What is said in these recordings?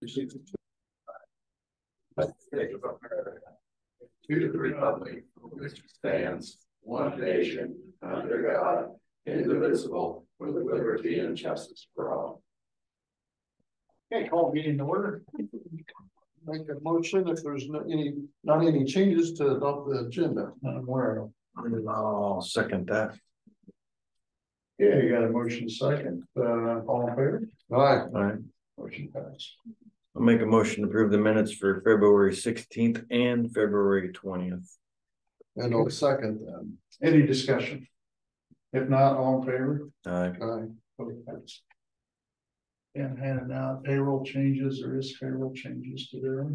To the republic which stands one nation under God, indivisible, with liberty and justice for all. Okay, call meeting to order. Make a motion if there's not any changes to adopt the agenda. Not aware of. I'll second that. Yeah, you got a motion second. All in favor? Aye. All right. Motion passed. I'll make a motion to approve the minutes for February 16th and February 20th. And I'll second them. Any discussion? If not, all in favor? Aye. Aye. Motion passed. And handing out payroll changes, there is payroll changes to there.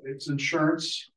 It's insurance.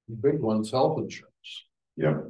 The big one's health insurance. Yep.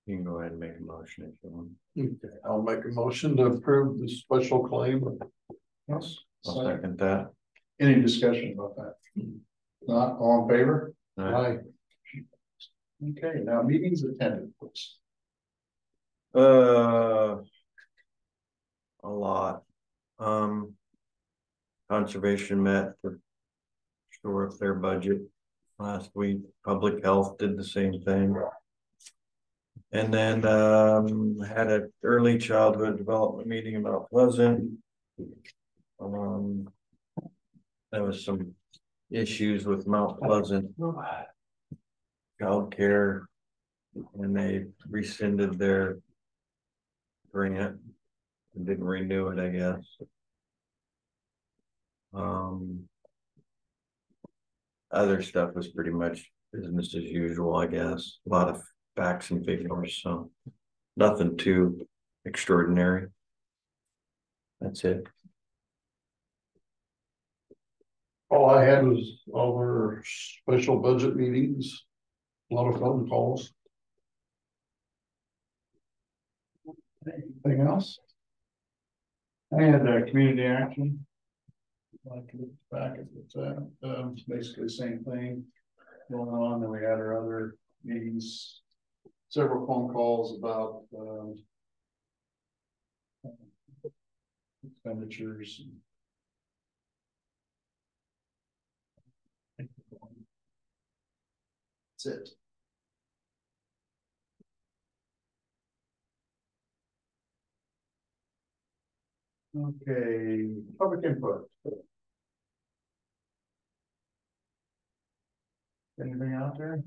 You can go ahead and make a motion if you want. Okay, I'll make a motion to approve the special claim. Yes. I'll second that. Any discussion about that? Not all in favor? Aye. Okay, now meetings attended, please. A lot. Conservation met to shore up their budget last week. Public health did the same thing. And then had an early childhood development meeting about Pleasant. There was some issues with Mount Pleasant child care, and they rescinded their grant and didn't renew it, I guess. Other stuff was pretty much business as usual, I guess. A lot of facts and figures, so nothing too extraordinary. That's it. All I had was all our special budget meetings, a lot of phone calls. Anything else? I had community action. Like to look back at that, basically the same thing going on. Then we had our other meetings, several phone calls about expenditures. That's it. Okay, public input. Anything out there?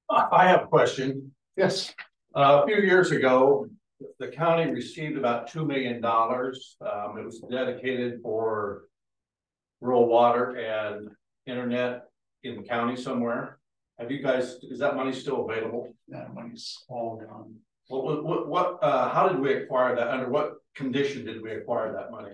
I have a question. Yes. A few years ago, the county received about $2 million. It was dedicated for rural water and internet in the county somewhere. Have you guys, is that money still available? That money's all gone. How did we acquire that? Under what condition did we acquire that money?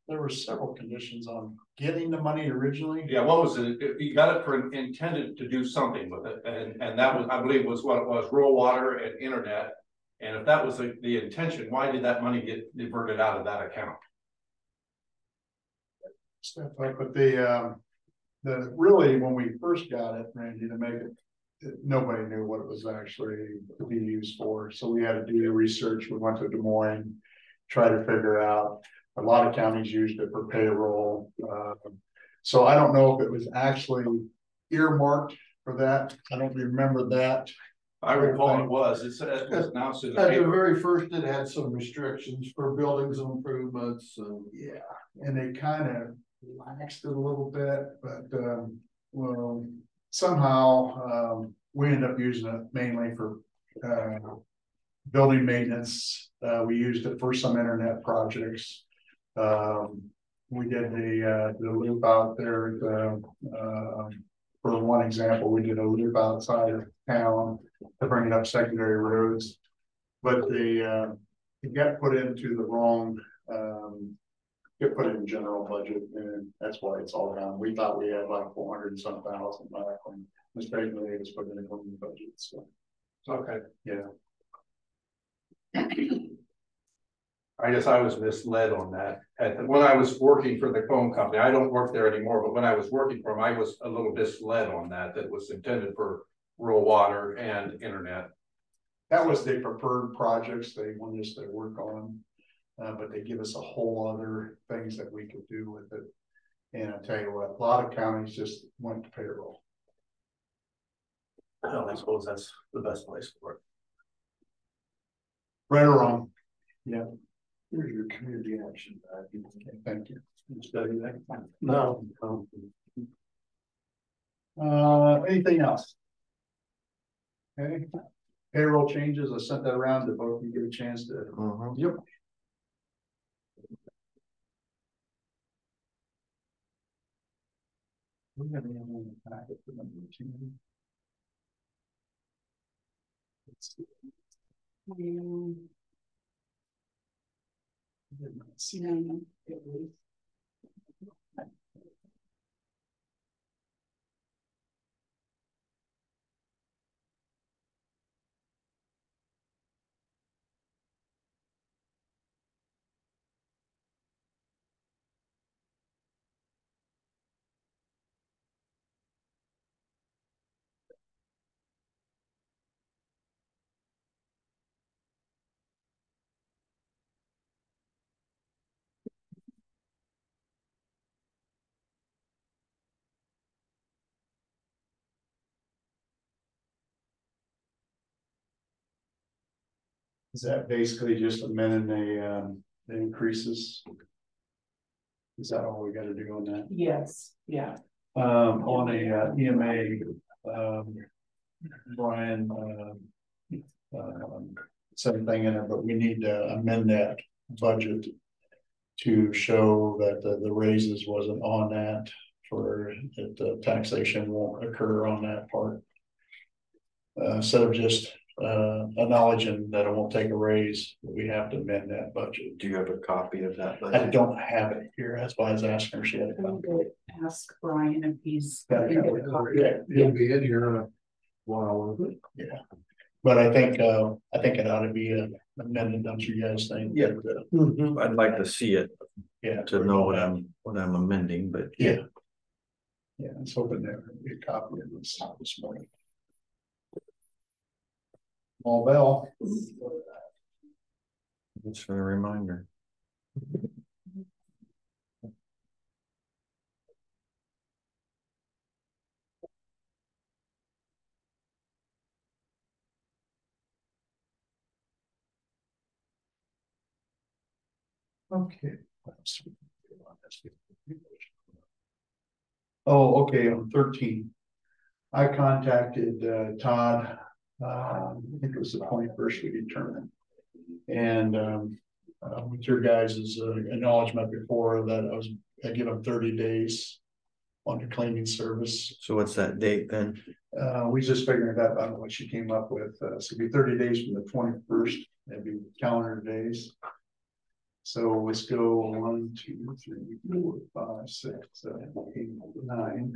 There were several conditions on getting the money originally. Yeah, what was it? You got it for intended to do something with it, and that was, I believe, was what it was: rural water and internet. And if that was the intention, why did that money get diverted out of that account? Stuff like, but the really, when we first got it, Randy, to make it, nobody knew what it was actually to be used for. So we had to do the research. We went to Des Moines, try to figure out. A lot of counties used it for payroll. So I don't know if it was actually earmarked for that. I don't remember that. I recall it was. It was announced in the At the paper. very first, it had some restrictions for buildings and improvements. Yeah, and they kind of laxed it a little bit, but well, somehow we ended up using it mainly for building maintenance. We used it for some internet projects. We did the loop out there. For one example, we did a loop outside of town to bring it up secondary roads, but it got put into the wrong. Get put in general budget, and that's why it's all down. We thought we had like 400 and some thousand back, and mistakenly it was put in the government budget. So Okay. yeah. I guess I was misled on that. When I was working for the phone company, I don't work there anymore, but when I was working for them, I was a little misled on that. That was intended for rural water and internet. That was the preferred projects they wanted us to work on, but they give us a whole other things that we could do with it. And I tell you what, a lot of counties just went to payroll. Well, I suppose that's the best place for it. Right or wrong? Yeah. Here's your community action. Thank you. Study that. No. Anything else? Okay. Payroll changes. I sent that around to both of you, get a chance to. Yep. We have any other in the packet for number 2? Let's see. Did not see them. It was. Is that basically just amending the increases? Is that all we got to do on that? Yes, yeah. On a EMA, Brian, same thing in it, but we need to amend that budget to show that the raises wasn't on that, for that the taxation won't occur on that part. Instead of just acknowledging that it won't take a raise, we have to amend that budget. Do you have a copy of that? I don't have it here. That's why I was asking her. She had a I'm copy. going to ask Brian if he's. Got a can copy. get a copy. Yeah. It'll be in here in a while. Yeah, but I think it ought to be amended. Don't you guys think? Yeah. Mm-hmm. I'd like to see it Yeah. to know what I'm amending, but Yeah. Yeah, I was hoping there would be a copy of this morning. Small bell. thanks for the reminder. Okay. Oh, okay, on 13. I contacted Todd I think it was the 21st we determined. And with your guys' acknowledgement before that, I give them 30 days on the cleaning service. So what's that date then? We just figured that out what she came up with. So it'd be 30 days from the 21st, that'd be calendar days. So let's go 1, 2, 3, 4, 5, 6, 7, 8, 9.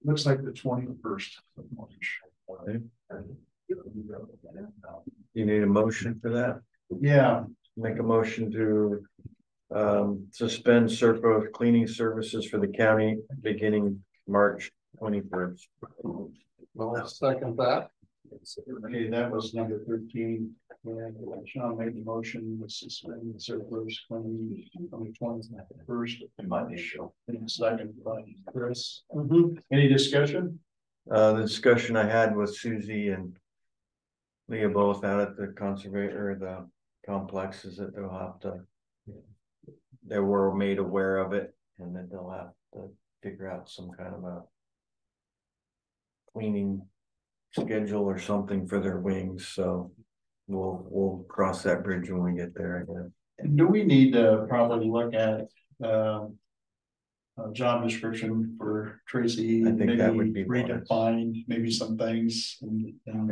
Looks like the 21st of March. Okay. You need a motion for that? Yeah, Make a motion to suspend Serco cleaning services for the county beginning March 21st. Well, I'll second that. okay, that was number 13. And Sean made the motion to suspend the servers from the 21st of March. And second by Chris. Any discussion? The discussion I had with Susie and Leah both out at the conservator, the complexes that they'll have to, they were made aware of it, and then they'll have to figure out some kind of a cleaning schedule or something for their wings. So we'll cross that bridge when we get there, I guess. And do we need to probably look at a job description for Tracy? I think that would maybe be wise. redefine maybe some things.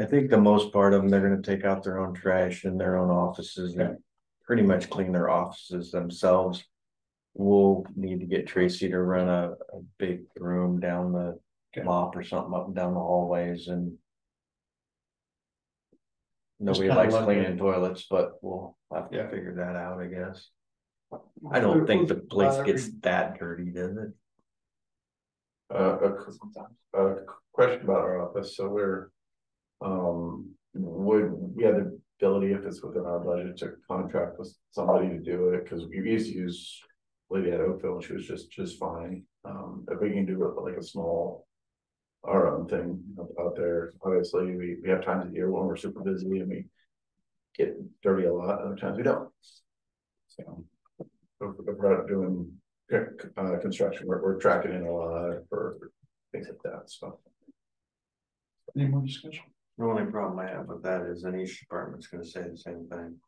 I think the most part of them, they're gonna take out their own trash in their own offices and pretty much clean their offices themselves. We'll need to get Tracy to run a big broom down the mop or something up and down the hallways, and nobody kinda likes look cleaning at- toilets, but we'll have to Yeah. figure that out, I guess. I don't think the place gets that dirty, does it? A question about our office, so we're, would we have the ability, if it's within our budget, to contract with somebody to do it, because we used to use lady at Oakville, and she was just fine. If we can do it like a small, our own thing out there, obviously, we have times of year when we're super busy and we get dirty a lot, other times we don't. So if we're out doing construction, we're tracking in a lot for things like that, so. Any more discussion? The only problem I have with that is any each department's gonna say the same thing.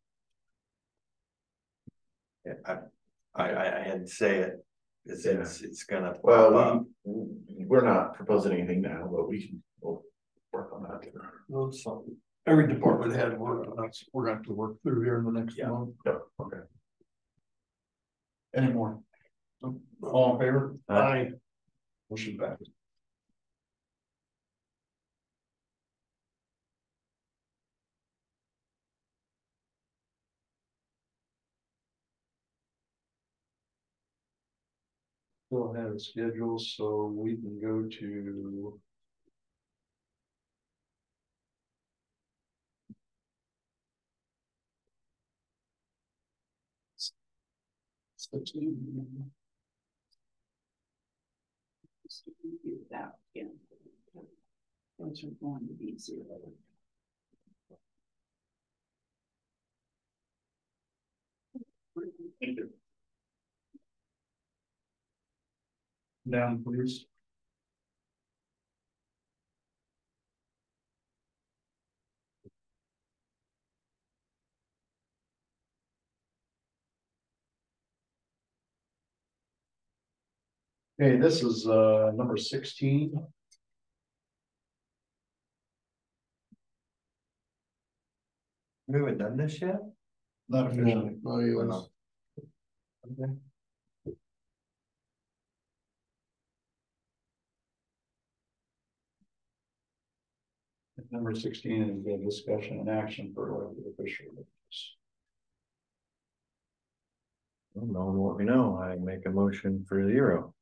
Yeah, I had to say it. It's gonna pop Well, up. we're not proposing anything now, but we'll work on that. Well, so every department had work on us. We're going to work through here in the next month. Yep, okay. Any more? All in favor? Aye. Motion passed. Still have a schedule, so we can go to. Those are going to be 0. Down, please. Okay, this is number 16. We haven't done this yet? Not officially. Well, Okay. Number 16 is the discussion and action for elected officials. Well, knowing what we know, I make a motion for 0.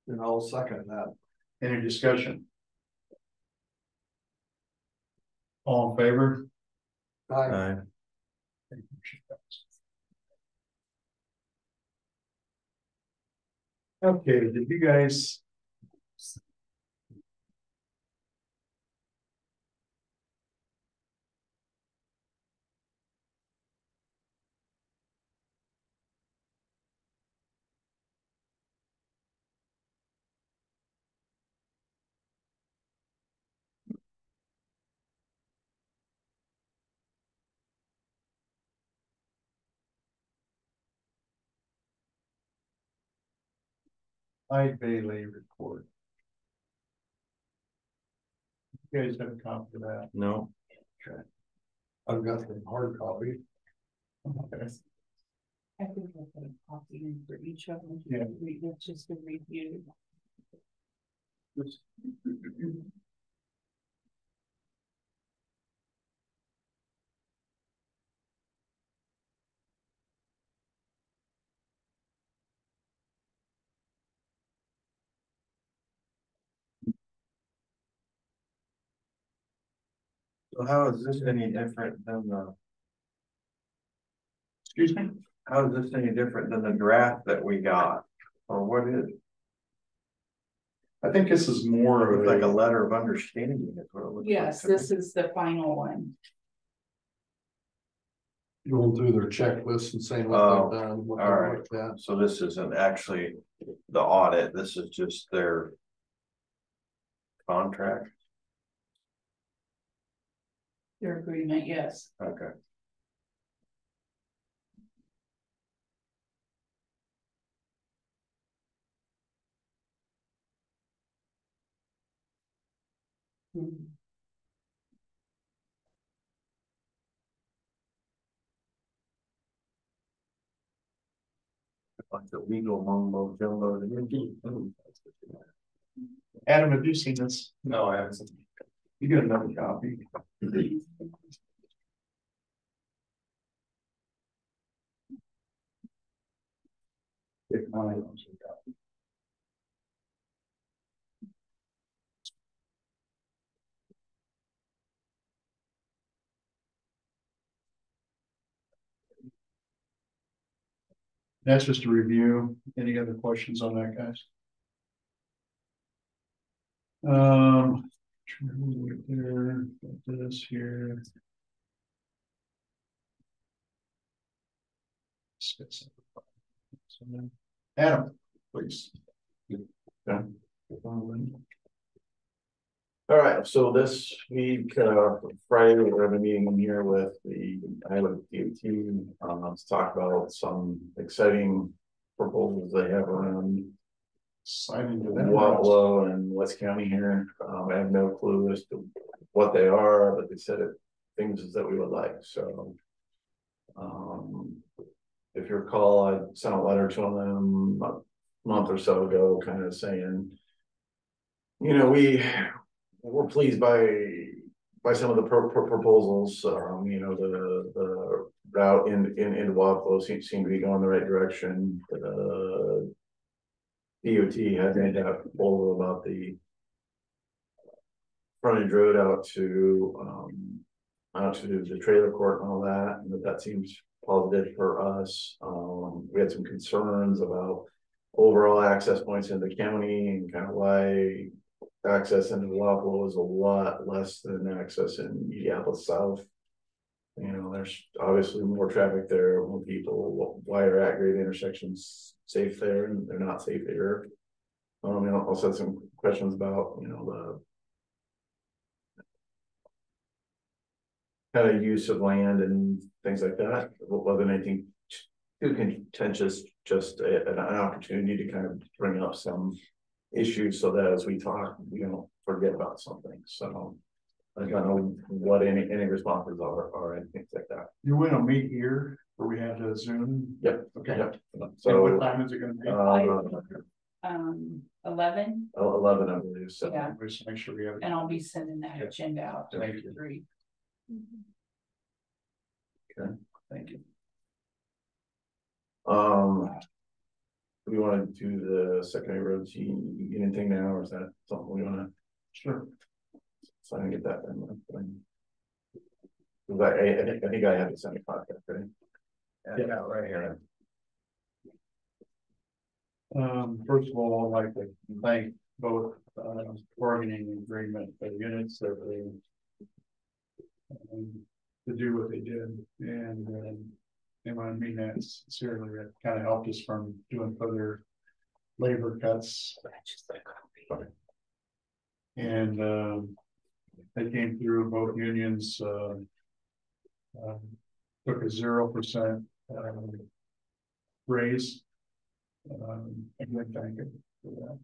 And I'll second that. Any discussion? All in favor? Aye. Okay, did you guys? Bailey report. You guys have a copy of that? No, I've got the hard copy. Okay. I think I'll put a copy in for each of them. Yeah. It's just a review. so how is this any different than Excuse me? how is this any different than the draft that we got? Or what is, I think this is more it's of like a letter of understanding. Is what it looks Yes, like to this me. is the final one. going through their checklist and saying what Oh, they've done, what all they right. looked at. So this isn't actually the audit, this is just their contract, Their agreement, yes. okay. Mhm. Like the legal mumbo jumbo. Adam, have you seen this? No, I haven't. You got another copy? If not, I don't see a copy. That's just a review. Any other questions on that, guys? Right there, got this here. Adam, please. Yeah. All right, so this week, Friday, we're having a meeting in here with the Iowa DOT, to talk about some exciting proposals they have around Signing to them. Wapello and West County here. I have no clue as to what they are, but they said it, things that we would like, so. If you recall, I sent a letter to them a month or so ago, kind of saying, you know, we're pleased by some of the proposals. You know, the route in Wapello seem to be going the right direction. DOT had made that proposal about the frontage road out to the trailer court and all that, and that seems positive for us. We had some concerns about overall access points in the county and kind of why access into Wapello is a lot less than access in Minneapolis South. You know, there's obviously more traffic there, more people, why are at-grade intersections safe there and they're not safe here. You know, also had some questions about, you know, the kind of use of land and things like that, wasn't anything too contentious, just an opportunity to kind of bring up some issues so that as we talk, we don't forget about something. So I don't know what any responses are and things like that. You want to meet here, or we have to Zoom? Yep. Okay. Yep. So what So time is it gonna be? 11, 11, I believe. So yeah, Just make sure we have. and I'll be sending that agenda out to Thank you. 3. Thank you. we want to do the secondary roads, anything now, or is that something we want to? Sure. So I can get that done. I think I have to send a contract, right? Yeah, right here. First of all, I'd like to thank both bargaining agreement units that they to do what they did, and I mean that sincerely. It kind of helped us from doing further labor cuts. And they came through, both unions took a 0% raise Again, thank you for that.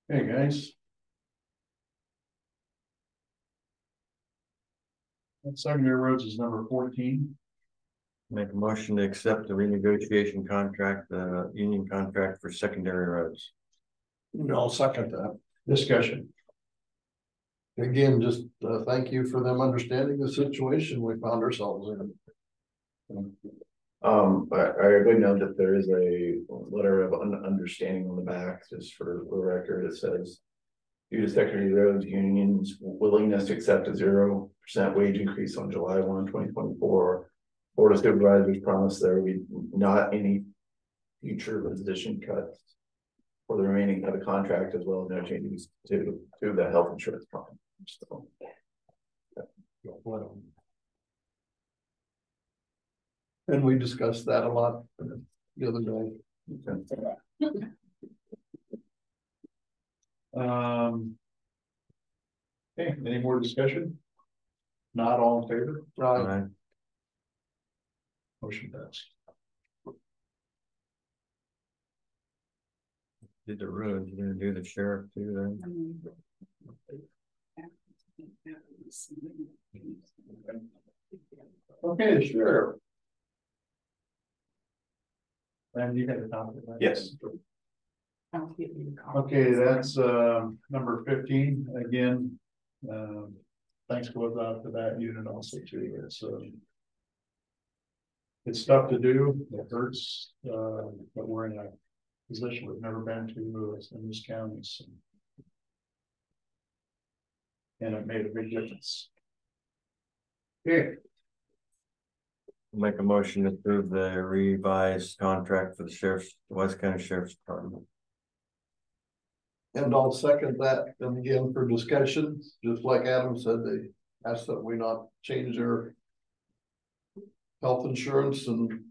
Hey, guys. Secondary roads is number 14. Make a motion to accept the renegotiation contract, union contract for secondary roads. I'll second that. Discussion. Again, just thank you for them understanding the situation we found ourselves in. I would note that there is a letter of understanding on the back, just for the record. It says, due to secondary roads union's willingness to accept a 0% wage increase on July 1, 2024, Board of Supervisors promised there will be not any future position cuts for the remaining of the contract, as well as no changes to the health insurance plan. So, And we discussed that a lot the other day. Okay, any more discussion? Not all in favor? Right. Motion passed. Did the roads, you're gonna do the sheriff too then? Okay, sure. And you got the topic, right? yes. Okay, that's number 15 again. Thanks goes out to that unit also too. It's tough to do, it hurts, but we're in a position we've never been to in this county. So. And it made a big difference. Okay. Make a motion to approve the revised contract for the West County Sheriff's Department. And I'll second that. And again, for discussion, just like Adam said, they asked that we not change their health insurance and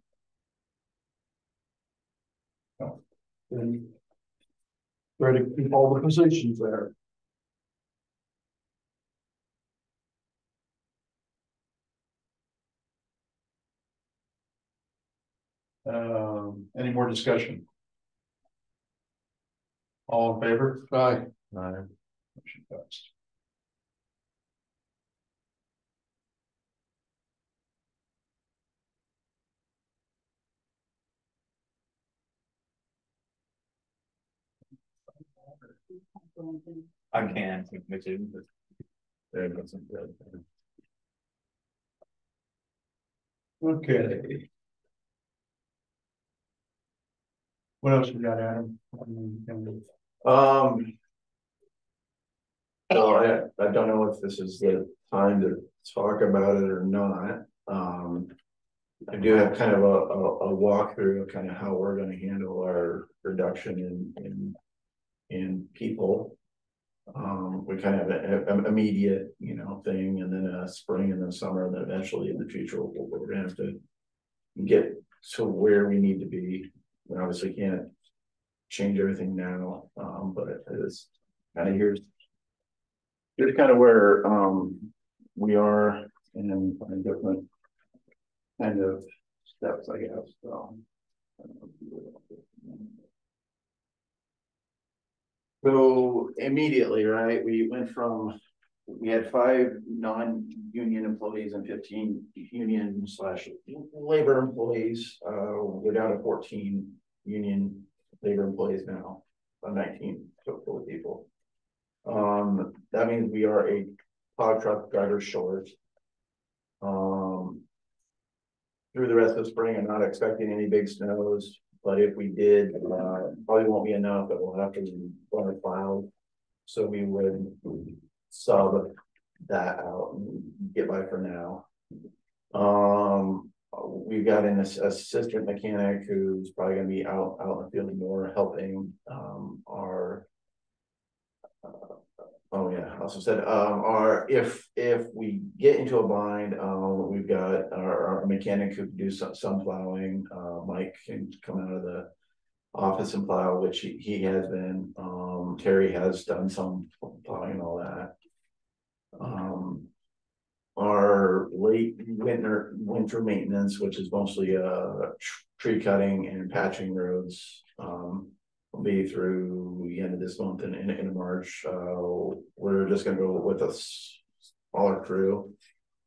try to keep all the positions there. Any more discussion? All in favor? Aye. Motion passed. I can mix it, but there goes some good. Okay. What else we got, Adam? So I don't know if this is the time to talk about it or not. I do have kind of a walkthrough of kind of how we're going to handle our reduction in people. We kind of have an immediate, thing, and then a spring and then summer, and then eventually in the future we're gonna have to get to where we need to be. We obviously can't change everything now, but it's kind of here's kind of where we are in different kind of steps, I guess. So immediately, right, we had 5 non-union employees and 15 union/labor employees. We're down to 14 union labor employees now, 19 total people. That means we are a plow truck driver short. Through the rest of spring, I'm not expecting any big snows. But if we did, probably won't be enough that we'll have to run a plow. So we would sub that out and get by for now. We've got an assistant mechanic who's probably going to be out in the field more, helping our. Oh yeah, I also said if we get into a bind, we've got our mechanic who can do some plowing. Mike can come out of the office and plow, which he has been. Terry has done some plowing and all that. our late winter maintenance, which is mostly tree cutting and patching roads, will be through the end of this month and in March. We're just gonna go with a smaller crew.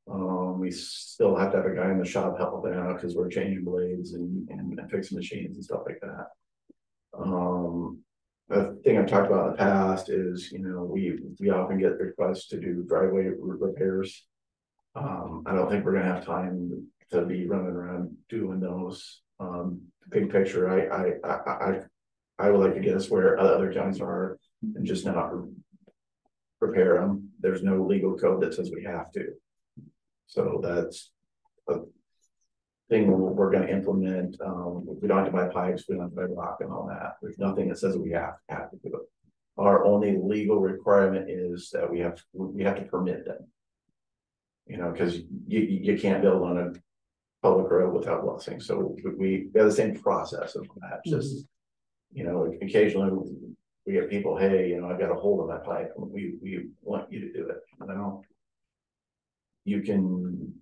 We still have to have a guy in the shop helping out because we're changing blades and fixing machines and stuff like that. The thing I've talked about in the past is, you know, we often get requests to do driveway repairs. I don't think we're gonna have time to be running around doing those. Big picture, I would like to get us where other counties are and just not repair them. There's no legal code that says we have to. So that's a thing we're gonna implement. We don't have to buy pipes, we don't have to buy rock and all that. There's nothing that says we have to do it. Our only legal requirement is that we have to permit them. You know, because you can't build on a public road without blessing. So we have the same process of that. Just, you know, occasionally we get people, hey, you know, I've got a hole in my pipe, and we want you to do it. Well, you can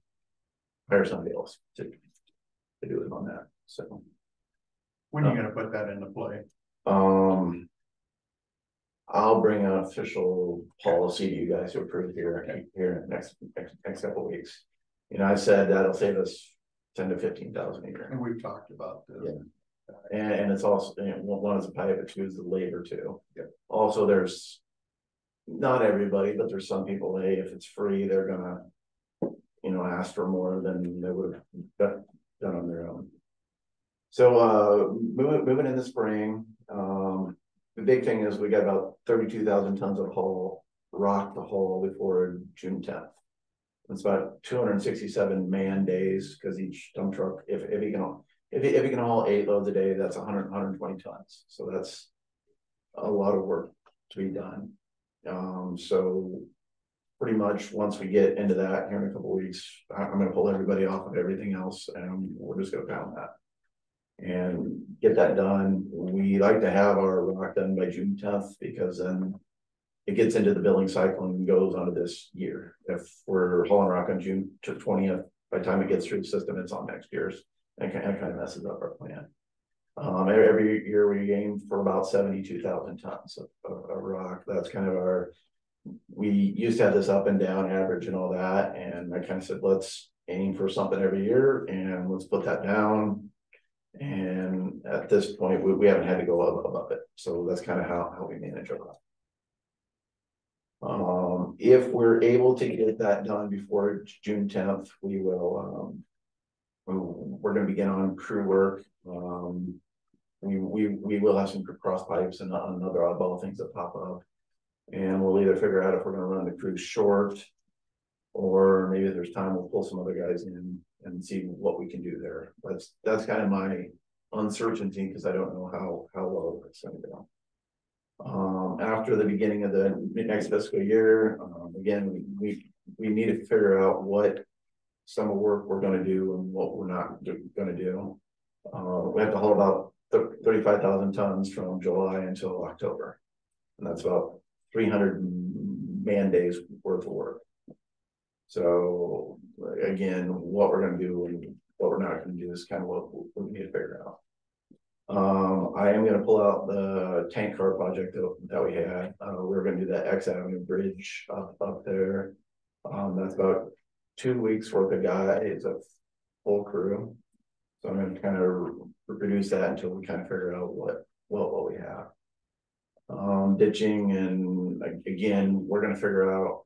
hire somebody else to do it on that. So When are you gonna put that into play? I'll bring an official policy to you guys to approve here in the next couple of weeks. You know, I said that'll save us 10 to 15,000 a year. And we've talked about this. Yeah. And it's also, you know, one is the pipe, but two is the labor too. Yep. Also, there's not everybody, but there's some people, hey, if it's free, they're gonna, you know, ask for more than they would have done on their own. So moving in the spring, the big thing is we got about 32,000 tons of rock to haul before June 10th. It's about 267 man days because each dump truck, if he can haul 8 loads a day, that's 120 tons. So that's a lot of work to be done. So pretty much once we get into that here in a couple of weeks, I'm going to pull everybody off of everything else, and we're just going to pound that and get that done. We like to have our rock done by June 10th because then it gets into the billing cycle and goes onto this year. If we're hauling rock on June 20th, by the time it gets through the system, it's on next year's, and it kind of messes up our plan. Every year we aim for about 72,000 tons of rock. That's kind of our, we used to have this up and down average and all that, and I kind of said, let's aim for something every year and let's put that down. And at this point, we haven't had to go above it. So that's kind of how we manage our rock. If we're able to get that done before June 10th, we will, we're going to begin on crew work. We will have some cross pipes and other oddball things that pop up. And we'll either figure out if we're going to run the crew short, or maybe if there's time, we'll pull some other guys in and see what we can do there. That's kind of my uncertainty because I don't know how well it's going to go. After the beginning of the next fiscal year, again, we need to figure out what summer work we're going to do and what we're not going to do. We have to haul about 35,000 tons from July until October, and that's about 300 man days worth of work. So again, what we're going to do and what we're not going to do is kind of what we need to figure out. I am going to pull out the tank car project that we had. We're going to do that X Avenue bridge up there. That's about 2 weeks worth of guys, a full crew. So I'm going to kind of reduce that until we kind of figure out what we have. Ditching, and again, we're going to figure out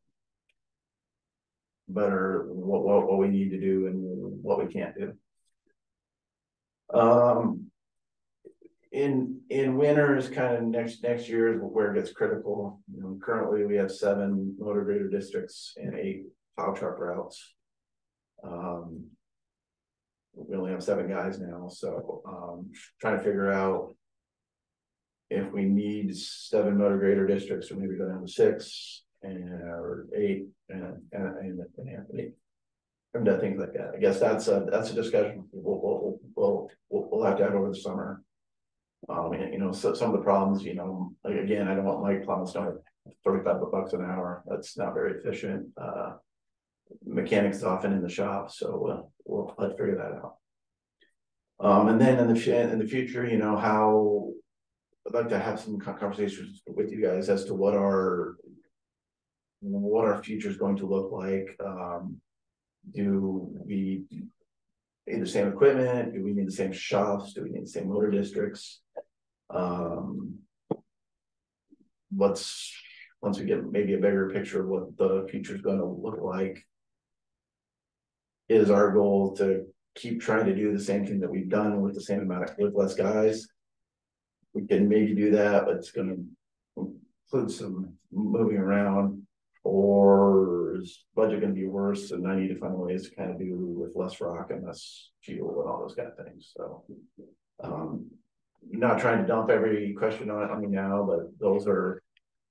better what we need to do and what we can't do. In winter is kind of next year is where it gets critical. You know, currently we have 7 motor grader districts and 8 plow truck routes. We only have 7 guys now, so trying to figure out if we need 7 motor grader districts, or maybe go down to 6 or 8 and Anthony. And things like that. I guess that's a discussion we'll have to have over the summer. You know, so some of the problems, you know, like, again, I don't want Mike plowing snow at 35 bucks an hour. That's not very efficient. mechanics often in the shop, so we'll let's figure that out. And then in the future, you know, how I'd like to have some conversations with you guys as to what our future is going to look like. Do we need the same equipment? Do we need the same shops? Do we need the same motor districts? Once we get maybe a bigger picture of what the future is going to look like, is our goal to keep trying to do the same thing that we've done with the same amount of, with less guys. We can maybe do that, but it's going to include some moving around, or is budget going to be worse? And I need to find ways to kind of do with less rock and less fuel and all those kind of things. So, not trying to dump every question on me now, but those are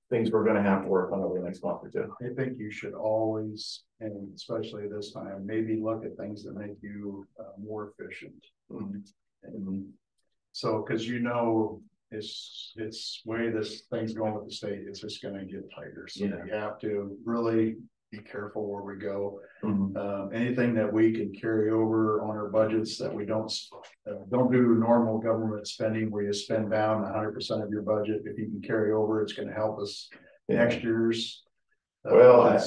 things we're going to have to work on over the next month or two. I think you should always, and especially this time, maybe look at things that make you more efficient. And so, because you know, it's way this thing's going with the state, it's just going to get tighter. So you have to really be careful where we go. Anything that we can carry over on our budgets that we don't do normal government spending where you spend down 100% of your budget. If you can carry over, it's going to help us next year's. Well,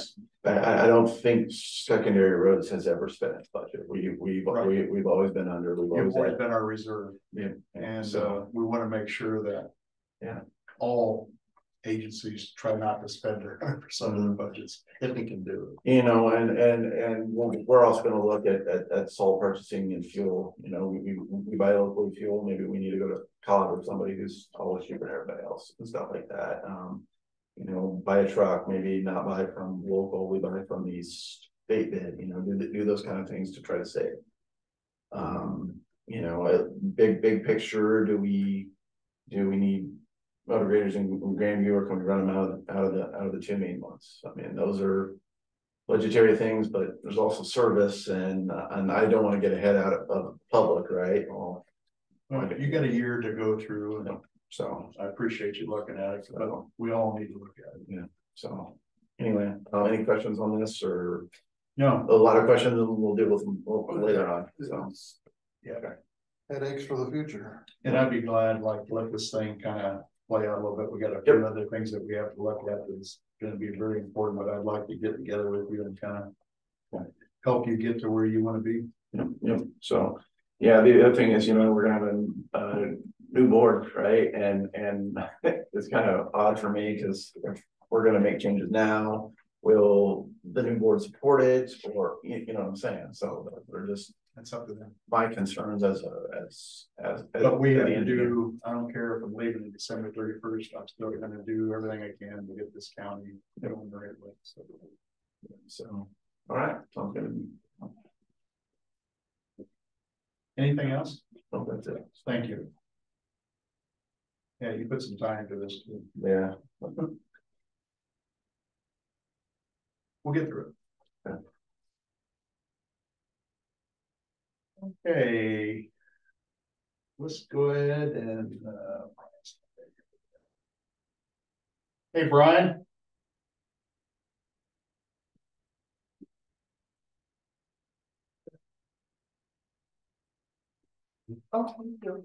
I don't think secondary roads has ever spent its budget. We've always been under. We've always been our reserve. Yeah, and so we want to make sure that all agencies try not to spend their 100% of their budgets if we can do it. You know, and we're also going to look at salt purchasing and fuel. You know, we buy local fuel. Maybe we need to go to college with somebody who's always cheaper than everybody else and stuff like that. You know, buy a truck, maybe not buy from local, we buy from these state bid, you know, do those kind of things to try to save. You know, a big picture, do we need motor graders in Grandview, or can we run them out of the two main ones? I mean, those are budgetary things, but there's also service, and I don't want to get ahead out of the public, right? Well, you got a year to go through, and so I appreciate you looking at it, but we all need to look at it. Yeah. So anyway, any questions on this, or no? A lot of questions, and we'll deal with them later on. So yeah, headaches for the future. and I'd be glad, like, let this thing kind of play out a little bit. We got a few other things that we have to look at that's going to be very important, but I'd like to get together with you and kind of help you get to where you want to be. Yep. So yeah, the other thing is, you know, we're gonna have a new board, right? And it's kind of odd for me, because if we're gonna make changes now, will the new board support it, or you know what I'm saying? So they're just, that's up to them. My concerns as but we have to engineer. do, I don't care if I'm leaving in December 31st, I'm still gonna do everything I can to get this county going the right way. So all right, sounds good. Anything else? Oh, that's it. Thank you. Yeah, you put some time to this too. Yeah. We'll get through it. Yeah. Okay. Let's go ahead and hey, Brian. Oh, thank you.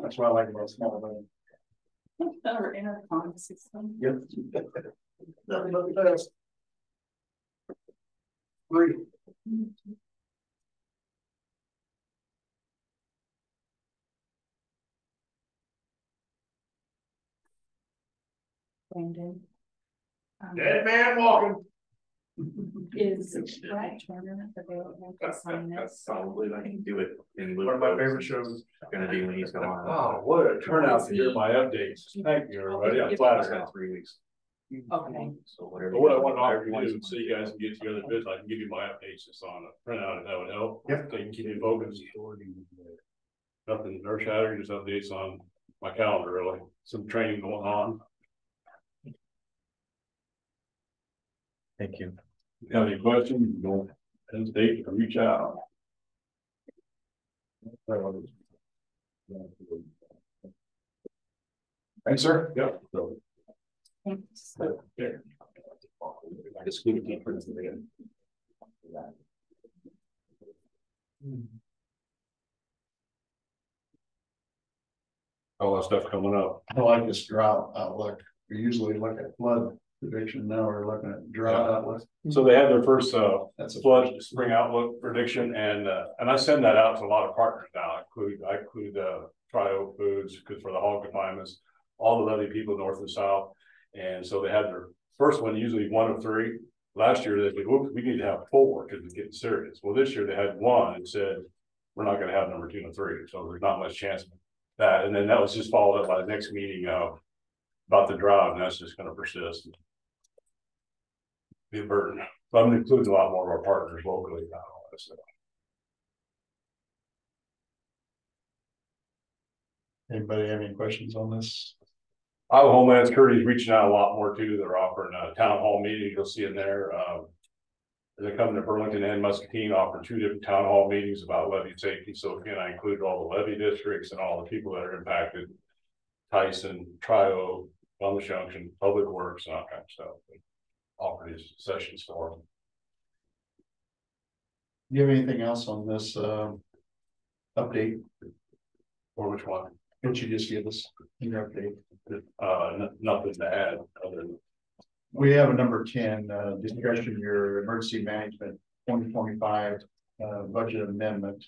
That's what I like about small money. Our intercom system. Yep. Nothing but the best. Great. Brandon. Dead man walking. Is Brad Turner available to sign this? Probably I can do it in. One of my favorite shows. Gonna be when he's gone. Oh, what a turnout to hear my updates. Thank you, everybody. I'm flattered. 3 weeks. Okay. So whatever. But what I want to offer you is, so you guys can get together bids, I can give you my updates just on a printout, if that would help. Yep. So you can keep me focused. Nothing earth shattering, just updates on my calendar, really, some training going on. Thank you. If you have any questions, don't hesitate to reach out. Thanks, sir. Yep. So, Thanks. there. Excluding difference in the. All that stuff coming up. I like this drought outlook. We usually look at flood prediction, now we're looking at drought outlook. So they had their first That's a flood spring outlook prediction, and I send that out to a lot of partners now. I include Tri-Oak Foods, because for the hog confinements, all the levee people north and south. And so they had their first one, usually 1 of 3. Last year they said, whoops, we need to have 4 because it's getting serious. Well, this year they had 1 and said, we're not going to have number 2 and 3. So there's not much chance of that. And then that was just followed up by the next meeting about the drought, and that's just going to persist. Be a burden. So I'm including a lot more of our partners locally about all this stuff. Anybody have any questions on this? Iowa Homeland Security is reaching out a lot more too. They're offering a town hall meeting. You'll see in there. They're coming to Burlington and Muscatine, offering 2 different town hall meetings about levee safety. So again, I included all the levee districts and all the people that are impacted. Tyson, Tri-Oak, Columbus Junction, Public Works, and all kinds of stuff. Offer these sessions for them. Do you have anything else on this update? Or which one? Don't you just give us your update? Nothing to add other than. We have a number 10, discussion your emergency management 2025 budget amendment.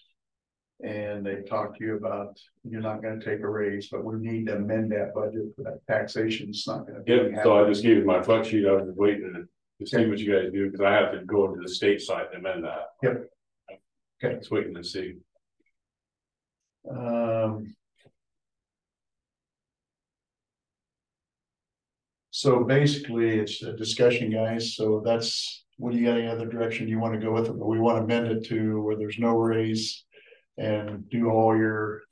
And they talked to you about, you're not going to take a raise, but we need to amend that budget for that taxation. It's not going to be. Yeah, so I just gave you my flex sheet. I was waiting to see what you guys do, because I have to go to the state side and amend that. Yep. Okay. It's waiting to see. So basically it's a discussion, guys. So that's, what do you got, any other direction you want to go with it? But we want to amend it to where there's no raise and do all your,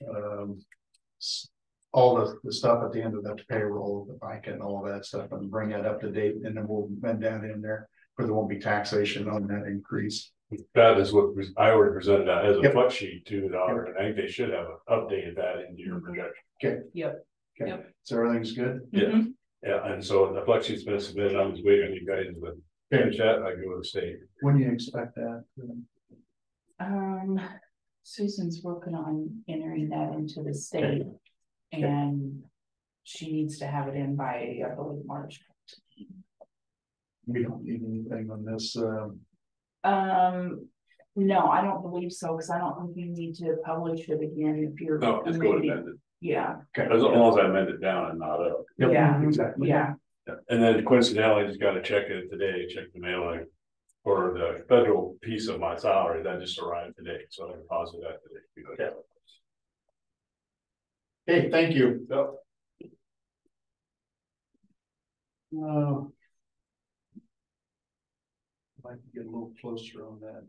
all the stuff at the end of that payroll, the FICA and all that stuff, and bring that up to date. And then we'll amend that in there, where there won't be taxation on that increase. That is what I already presented that as a Yep. flex sheet to the auditor, and I think they should have updated that into your projection. Okay. Yep. Okay. Yep. So everything's good? Yeah. Yeah, and so the flex sheet's been submitted. I'm just waiting on you guys to finish that. I go to the state. When do you expect that? Susan's working on entering that into the state, and she needs to have it in by, I believe, March. We don't need anything on this. No, I don't believe so, because I don't think you need to publish it again if you're. No, just go to amend it. Yeah. Okay. As long as I amend it down and not up. Yep, Yeah. exactly. Yeah. And then coincidentally, I just got to check it today, check the mailing for the federal piece of my salary that just arrived today. So I deposited that today. Hey, thank you. Yep. I'd like to get a little closer on that.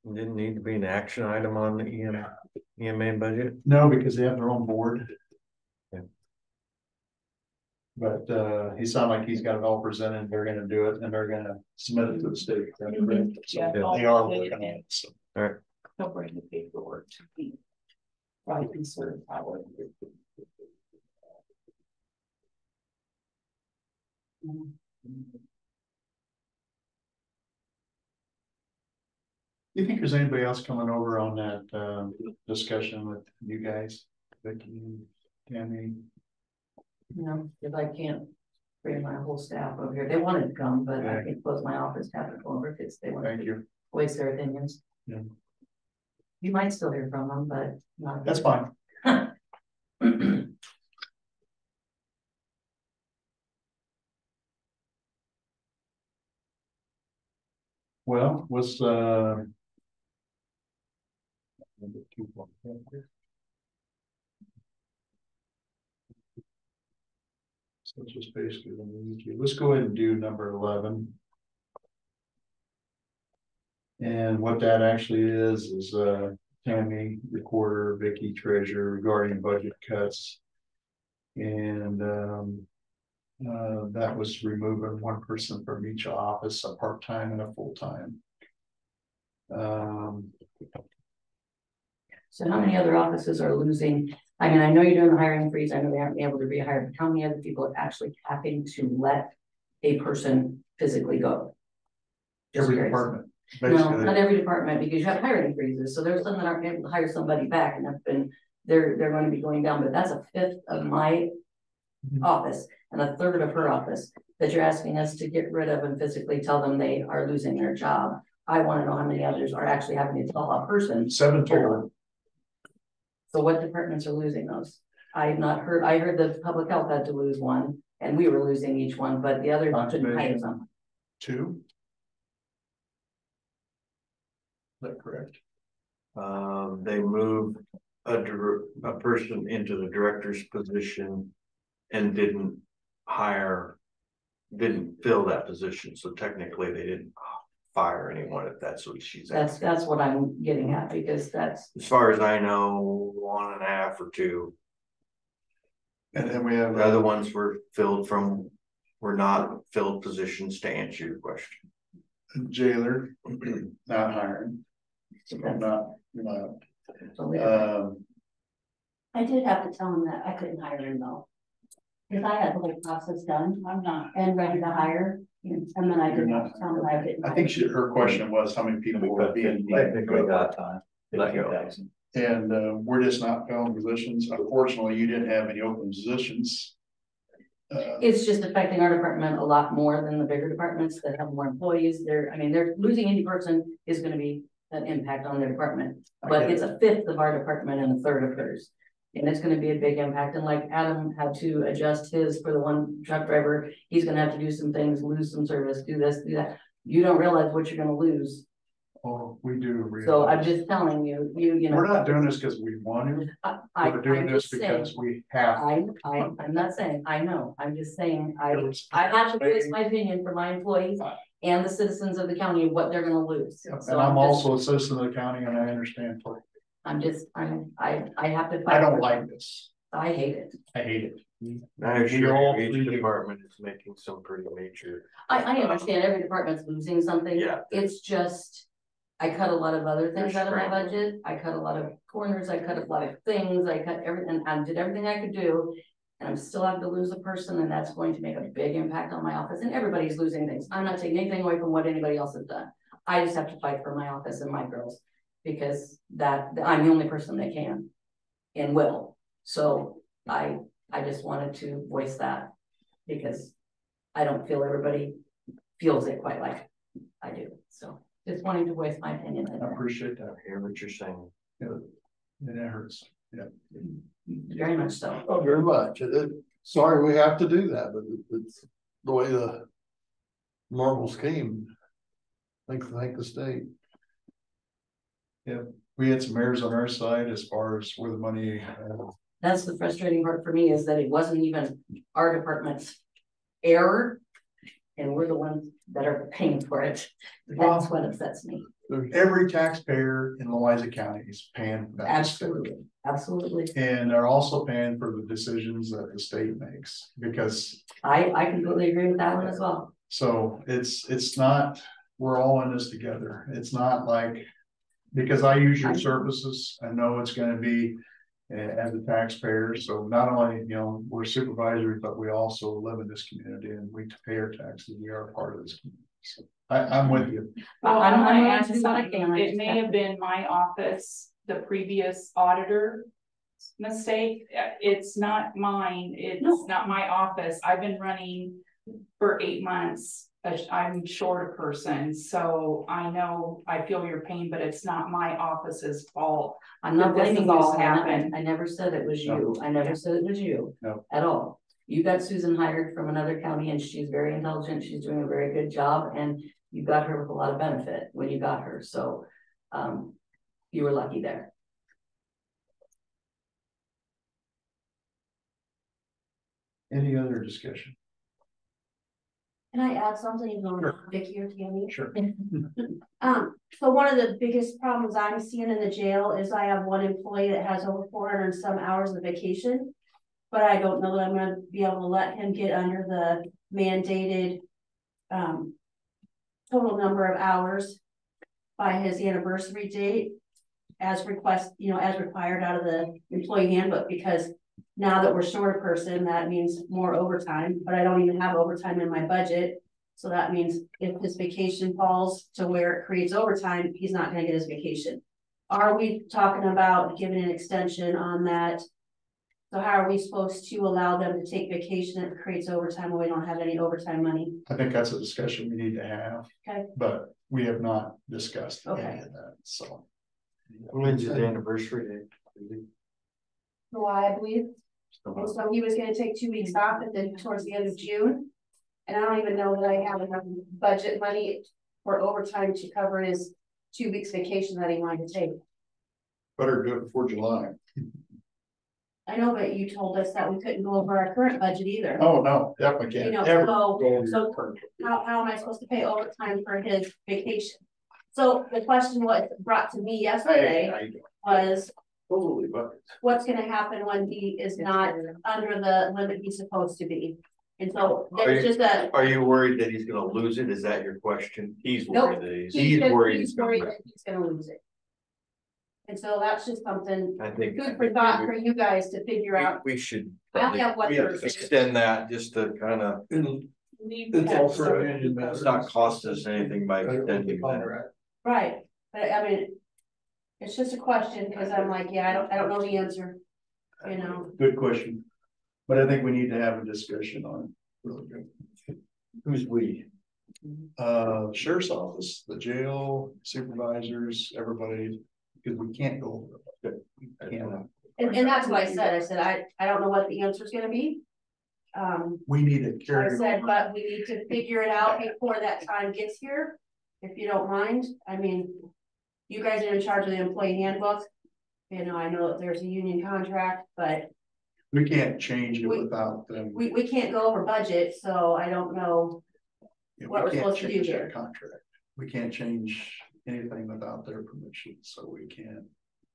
Didn't need to be an action item on the EMA budget. No, because they have their own board. Yeah. But he sounded like he's got it all presented. They're gonna do it and they're gonna submit it to the state. That's correct. So Yeah. they are working on it. So. All right. He'll bring the paperwork to me. Right, be certified. You think there's anybody else coming over on that discussion with you guys? Vicky and Tammy? No, because I can't bring my whole staff over here. They wanted to come, but I can close my office, have it go over because they want Thank to you. voice their opinions. Yeah. You might still hear from them, but not. That's fine. Well, what's so it's just basically the YouTube. Let's go ahead and do number 11. And what that actually is Tammy, recorder, Vicky, treasurer, regarding budget cuts. And that was removing one person from each office, a part-time and a full-time. So how many other offices are losing I mean, I know you're doing the hiring freeze, I know they haven't been able to rehire, but how many other people are actually having to let a person physically go? Just Every curious. department, No, basically. not every department, because you have hiring freezes, so there's some that aren't able to hire somebody back, and that's been, they're going to be going down, but that's a fifth of my office and a third of her office that you're asking us to get rid of and physically tell them they are losing their job. I wanna know how many others are actually having to tell a person. 7 total. So what departments are losing those? I have not heard, I heard the public health had to lose one, and we were losing each one, but the other couldn't hire some. 2. Is that correct? They moved a person into the director's position and didn't fill that position, so technically they didn't fire anyone, if that's what she's asking. That's what I'm getting at, because that's, As far as I know, 1.5 or 2. And then we have The other ones were not filled positions, to answer your question. jailer, not hiring. So not, so we- I did have to tell him that I couldn't hire him though. Cause I had the whole process done, I'm not. and ready to hire, and then I did have to tell him I didn't. I think her question was how many people were being let go. Let go. And we're just not filling positions. Unfortunately, you didn't have any open positions. It's just affecting our department a lot more than the bigger departments that have more employees. They're losing any person is gonna be an impact on their department. But it's a fifth of our department and a third of hers. And it's gonna be a big impact. And like Adam had to adjust his for the one truck driver, he's gonna have to do some things, lose some service, do this, do that. You don't realize what you're gonna lose. Oh, we do. So I'm just telling you, you know. We're not doing this because we want to. We're doing I'm this just saying. because we have. I'm not saying, I know, I'm just saying, I have to voice my opinion for my employees and the citizens of the county, what they're gonna lose. And So I'm also a citizen of the county and I understand. I have to. I don't like this. I hate it. I hate it. I assure you, each department is making some pretty major. I understand every department's losing something. Yeah. It's just, I cut a lot of other things They're out of my scrambling. budget. I cut a lot of corners, I cut a lot of things, I cut everything, I did everything I could do. And I'm still having to lose a person, and that's going to make a big impact on my office, and everybody's losing things. I'm not taking anything away from what anybody else has done. I just have to fight for my office and my girls, because I'm the only person that can and will. So I just wanted to voice that, because I don't feel everybody feels it quite like I do. So just wanting to voice my opinion. I appreciate that. I hear what you're saying. And it hurts. Yeah. Very much so. Oh, very much. Sorry, we have to do that, but it's the way the marbles came. Thank the state. Yeah, we had some errors on our side as far as where the money. That's the frustrating part for me, is that it wasn't even our department's error. And we're the ones that are paying for it. That's what upsets me. Every taxpayer in Louisa County is paying for that. Absolutely, absolutely. And they're also paying for the decisions that the state makes, because. I completely agree with that one as well. So it's not, we're all in this together. It's not like, because I use your services, I know it's gonna be as a taxpayer. So not only, we're supervisors, but we also live in this community and we pay our taxes. We are part of this community. So I'm with you. Well, I'm I'm gonna willing add to do what I something. can. I It just may have have to- been my office, the previous auditor mistake. It's not mine. It's not my office. I've been running for 8 months. I'm short a person, so I know, I feel your pain, but it's not my office's fault. I'm not This blaming has you, all Susan. happened. I never said it was No. you. I never said it was you. No. At all. You got Susan hired from another county, and she's very intelligent. She's doing a very good job, and you got her with a lot of benefit when you got her. So you were lucky there. Any other discussion? Can I add something Sure. on Vicky or Tammy? Sure. So one of the biggest problems I'm seeing in the jail is I have one employee that has over 400 and some hours of vacation. But I don't know that I'm gonna be able to let him get under the mandated total number of hours by his anniversary date. as request, as required out of the employee handbook, because now that we're short a person, that means more overtime, but I don't even have overtime in my budget. So that means if his vacation falls to where it creates overtime, he's not gonna get his vacation. Are we talking about giving an extension on that? So how are we supposed to allow them to take vacation if it creates overtime when we don't have any overtime money? I think that's a discussion we need to have. Okay. But we have not discussed any Okay. of that, so. When's his anniversary date? July, I believe. And so he was gonna take 2 weeks off and then towards the end of June. And I don't even know that I have enough budget money for overtime to cover his 2 weeks vacation that he wanted to take. Better do it before July. I know, but you told us that we couldn't go over our current budget either. Oh, no, definitely You can't. know, ever so- go over so- your current. How am I supposed to pay overtime for his vacation? So the question was brought to me yesterday was, Totally, but. what's gonna happen when he is not under the limit he's supposed to be? And so there's just a. Are you worried that he's gonna lose it? Is that your question? He's Nope. worried that he's worried he's gonna lose that he's gonna lose it. And so that's just something it. I think. good for thought for you guys to figure out. We should I probably have what we have Thursday. extend that just to kind of, It's also a union matter. it's not cost us anything by extending that. Right, but I mean, it's just a question, because I'm like, yeah, I don't know the answer, Good question. But I think we need to have a discussion on it. Really good. Who's we? Sheriff's office, the jail, supervisors, everybody, because we can't go over it. We can't. And that's what I said, I don't know what the answer is gonna be. We need to I carry. said, over. but we need to figure it out before that time gets here, if you don't mind. I mean, you guys are in charge of the employee handbook. I know that there's a union contract, but We can't change it We- without them. we can't go over budget, so I don't know. Yeah, what we we're can't supposed to do change here. that contract. We can't change anything without their permission, so we can't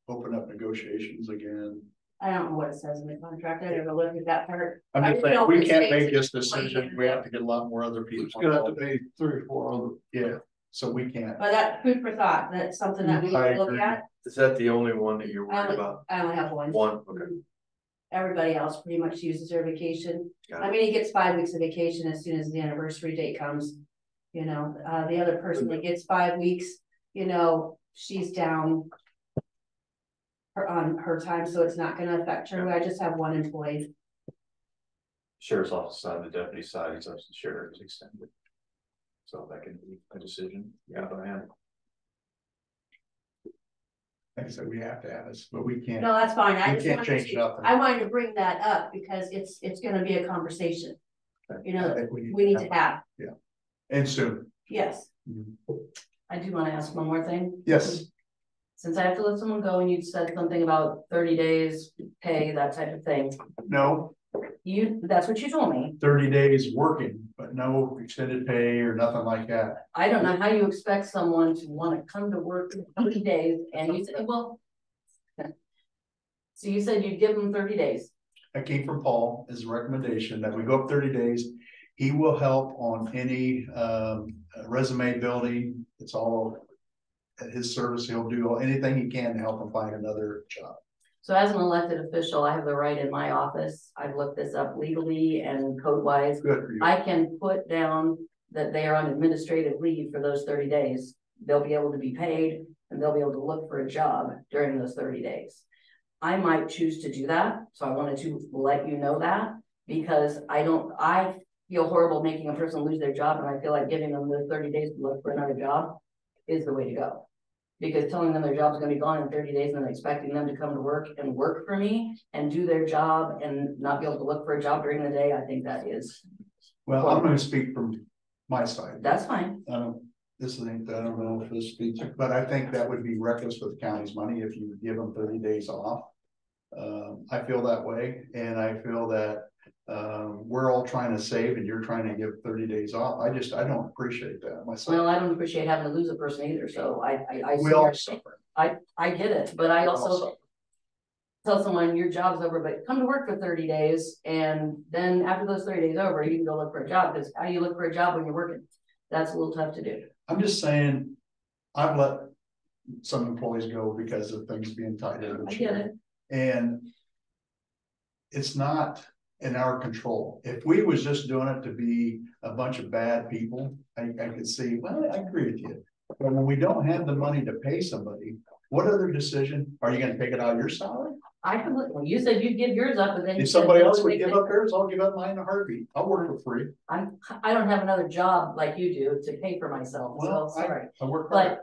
open up negotiations again. I don't know what it says in the contract, I never looked at that part. I'm I just didn't saying, know we if it can't states make this employee decision, we have to get a lot more other people. It's gonna have to be 3 or 4 other. Yeah, so we can't. But that food for thought, that's something that we I need to look agree. at. Is that the only one that you're worried about? I only have one. One, okay. Everybody else pretty much uses their vacation. Got I mean, he gets 5 weeks of vacation as soon as the anniversary date comes. The other person that gets 5 weeks, she's down on her time, so it's not gonna affect her. I just have one employee. Sheriff's office side, the deputy side, it's up to the sheriff's extended. So that can be a decision, by hand. Like I said, we have to have this, but we can't. No, that's fine. I We just can't wanted change to, nothing. I wanted to bring that up because it's gonna be a conversation. I think We need to have, And soon. yes. I do wanna ask one more thing. Yes, Since I have to let someone go and you said something about 30 days pay, that type of thing. no, That's what you told me. 30 days working, but no extended pay or nothing like that. I don't know how you expect someone to wanna come to work in 30 days and you said, well. So you said you'd give them 30 days. That came from Paul, his recommendation that we go up 30 days. He will help on any resume building. It's all at his service. He'll do anything he can to help him find another job. So as an elected official, I have the right in my office. I've looked this up legally and code wise. Good for you. I can put down that they are on administrative leave for those 30 days. They'll be able to be paid and they'll be able to look for a job during those 30 days. I might choose to do that. So I wanted to let you know that because I feel horrible making a person lose their job. And I feel like giving them the 30 days to look for another job is the way to go. Because telling them their job's gonna be gone in 30 days and then expecting them to come to work and work for me and do their job and not be able to look for a job during the day, I think that is. Well, I'm going to speak from my side. That's fine. I don't know if this speaks, but I think that would be reckless with the county's money if you give them 30 days off. I feel that way, and I feel that we're all trying to save and you're trying to give 30 days off. I don't appreciate that myself. Well, I don't appreciate having to lose a person either, so I We all suffer. I get it, but I We all also suffer. tell someone your job's over, but come to work for 30 days. And then after those 30 days over, you can go look for a job, because how do you look for a job when you're working? That's a little tough to do. I'm just saying, I've let some employees go because of things being tied in. I get it. And it's not in our control. If we was just doing it to be a bunch of bad people, I could see, well, I agree with you. But when we don't have the money to pay somebody, what other decision? Are you gonna take it out of your salary? I can look, well, you said you'd give yours up, and then. you If said somebody you else would would give make up theirs, I'll give up mine in a heartbeat. I'll work for free. I don't have another job like you do to pay for myself, so Well, sorry. I work hard.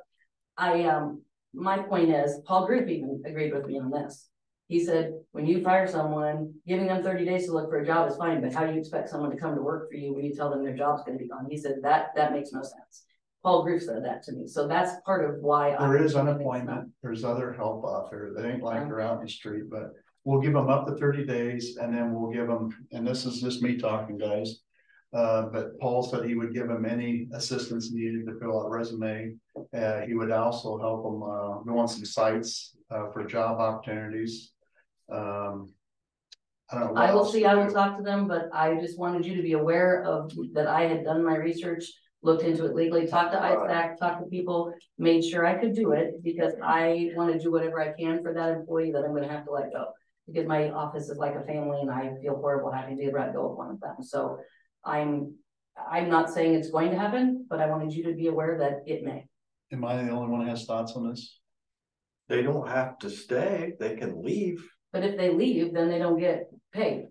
But my point is, Paul Group even agreed with me on this. He said, when you fire someone, giving them 30 days to look for a job is fine, but how do you expect someone to come to work for you when you tell them their job's gonna be gone? He said that makes no sense. Paul Group said that to me, so that's part of why. There is unemployment, there's other help out there, that ain't like they're out in the street, but we'll give them up to 30 days and then we'll give them, and this is just me talking, guys. But Paul said he would give them any assistance needed to fill out resume. He would also help them go on some sites for job opportunities. I don't know. I will see, I will talk to them, but I just wanted you to be aware of that. I had done my research, looked into it legally, talked to ISAC, talked to people, made sure I could do it because I want to do whatever I can for that employee that I'm going to have to let go. Because my office is like a family and I feel horrible having to let go of one of them. So I'm not saying it's going to happen, but I wanted you to be aware that it may. Am I the only one who has thoughts on this? They don't have to stay, they can leave, But if they leave, then they don't get paid.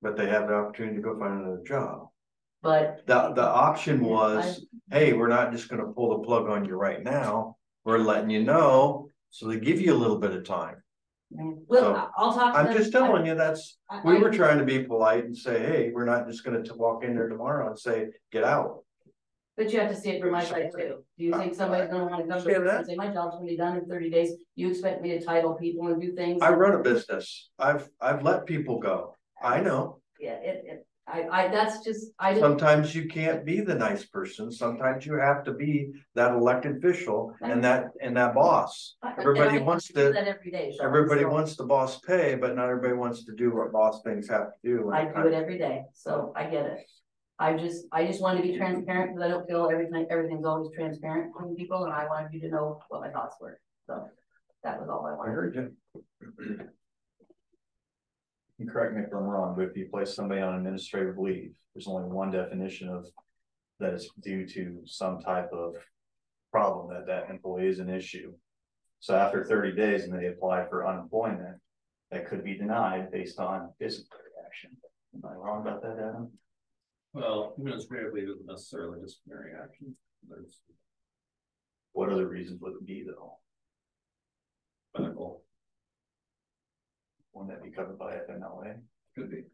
but they have the opportunity to go find another job. But The option was, hey, we're not just gonna pull the plug on you right now, we're letting you know, so they give you a little bit of time. well, I'll talk to them. I'm just telling you, we were trying to be polite and say, hey, we're not just gonna walk in there tomorrow and say, get out. But you have to see it from my side too. Do you think somebody's gonna wanna come to work and say, my job's gonna be done in 30 days? You expect me to title people and do things? I run a business, I've let people go, I know. Yeah, that's just, I didn't. Sometimes you can't be the nice person, sometimes you have to be that elected official and that boss. Everybody wants do that every day. Sean, everybody so wants the boss pay, but not everybody wants to do what boss things have to do. I do it every day, so I get it. I just want to be transparent because I don't feel everything's always transparent with people, and I wanted you to know what my thoughts were. So that was all I I wanted. heard you. You correct me if I'm wrong, but if you place somebody on administrative leave, there's only one definition of that is due to some type of problem that employee is an issue. So after 30 days and they apply for unemployment, that could be denied based on disciplinary action. Am I wrong about that, Adam? Well, administrative leave isn't necessarily disciplinary action. What other reasons would it be though? Medical. Wouldn't that be covered by FMLA? Could be.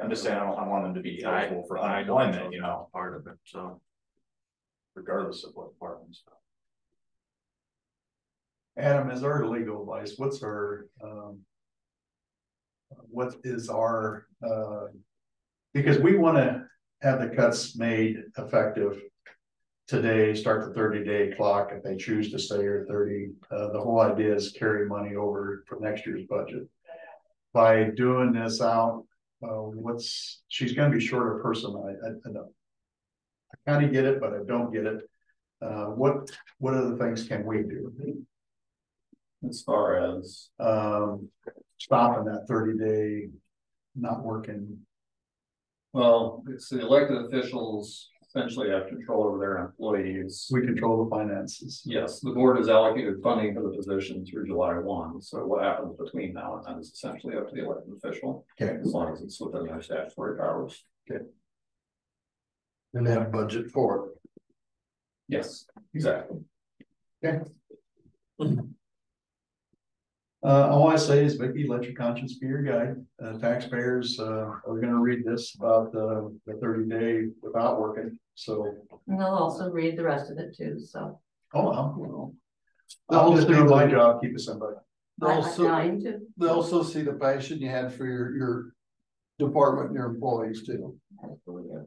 I'm just saying, I want them to be eligible for unemployment, you know, part of it, so. regardless of what department's. Adam, is our legal advice, what is our, because we want to have the cuts made effective today, start the 30-day clock if they choose to stay or 30. The whole idea is carry money over for next year's budget. By doing this out, she's going to be short a person. I kind of get it, but I don't get it. What other things can we do? As far as stopping that 30-day not working. well, it's the elected officials essentially have control over their employees. We control the finances. Yes, the board has allocated funding for the position through July 1. So what happens between now and then is essentially up to the elected official. Okay. As long as it's within their statutory powers. Okay. And they have a budget for it. Yes, exactly. Okay. All I say is maybe let your conscience be your guide. Taxpayers are going to read this about the 30-day without working. So, And they'll also read the rest of it too. So I'll just do my job, keep it simple. They also see the passion you had for your department and your employees too. Absolutely.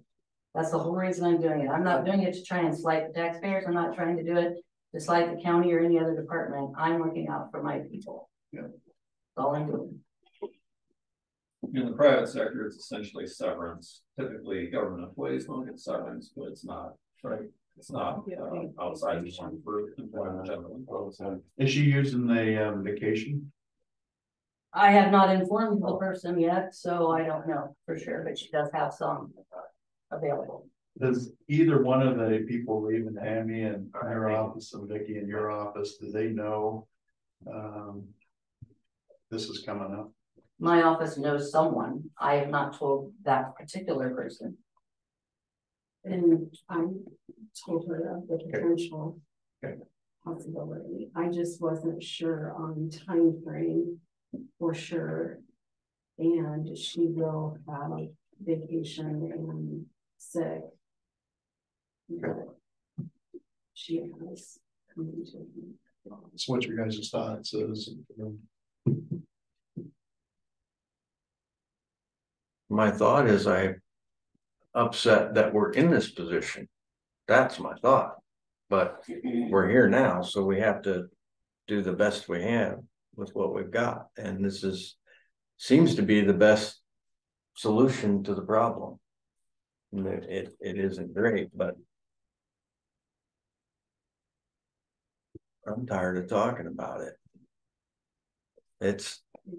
That's the whole reason I'm doing it. I'm not doing it to try and slight the taxpayers. I'm not trying to do it to slight the county or any other department. I'm looking out for my people. Yeah. That's all I'm doing. In the private sector, it's essentially severance. Typically, government employees don't get severance, but it's not. Right. It's not outside the one for. Is she using the vacation? I have not informed the person yet, so I don't know for sure, but she does have some available. Does either one of the people leaving, Tammy and your office and Vicky in your office, do they know this is coming up? My office knows someone. I have not told that particular person. And I told her of the potential. Okay. Possibility. I just wasn't sure on time frame for sure. And she will have vacation and sick. But she has come to me. So what's your guys' thoughts is? My thought is I'm upset that we're in this position. That's my thought. But we're here now, so we have to do the best we have with what we've got. And this seems to be the best solution to the problem. It isn't great, but I'm tired of talking about it.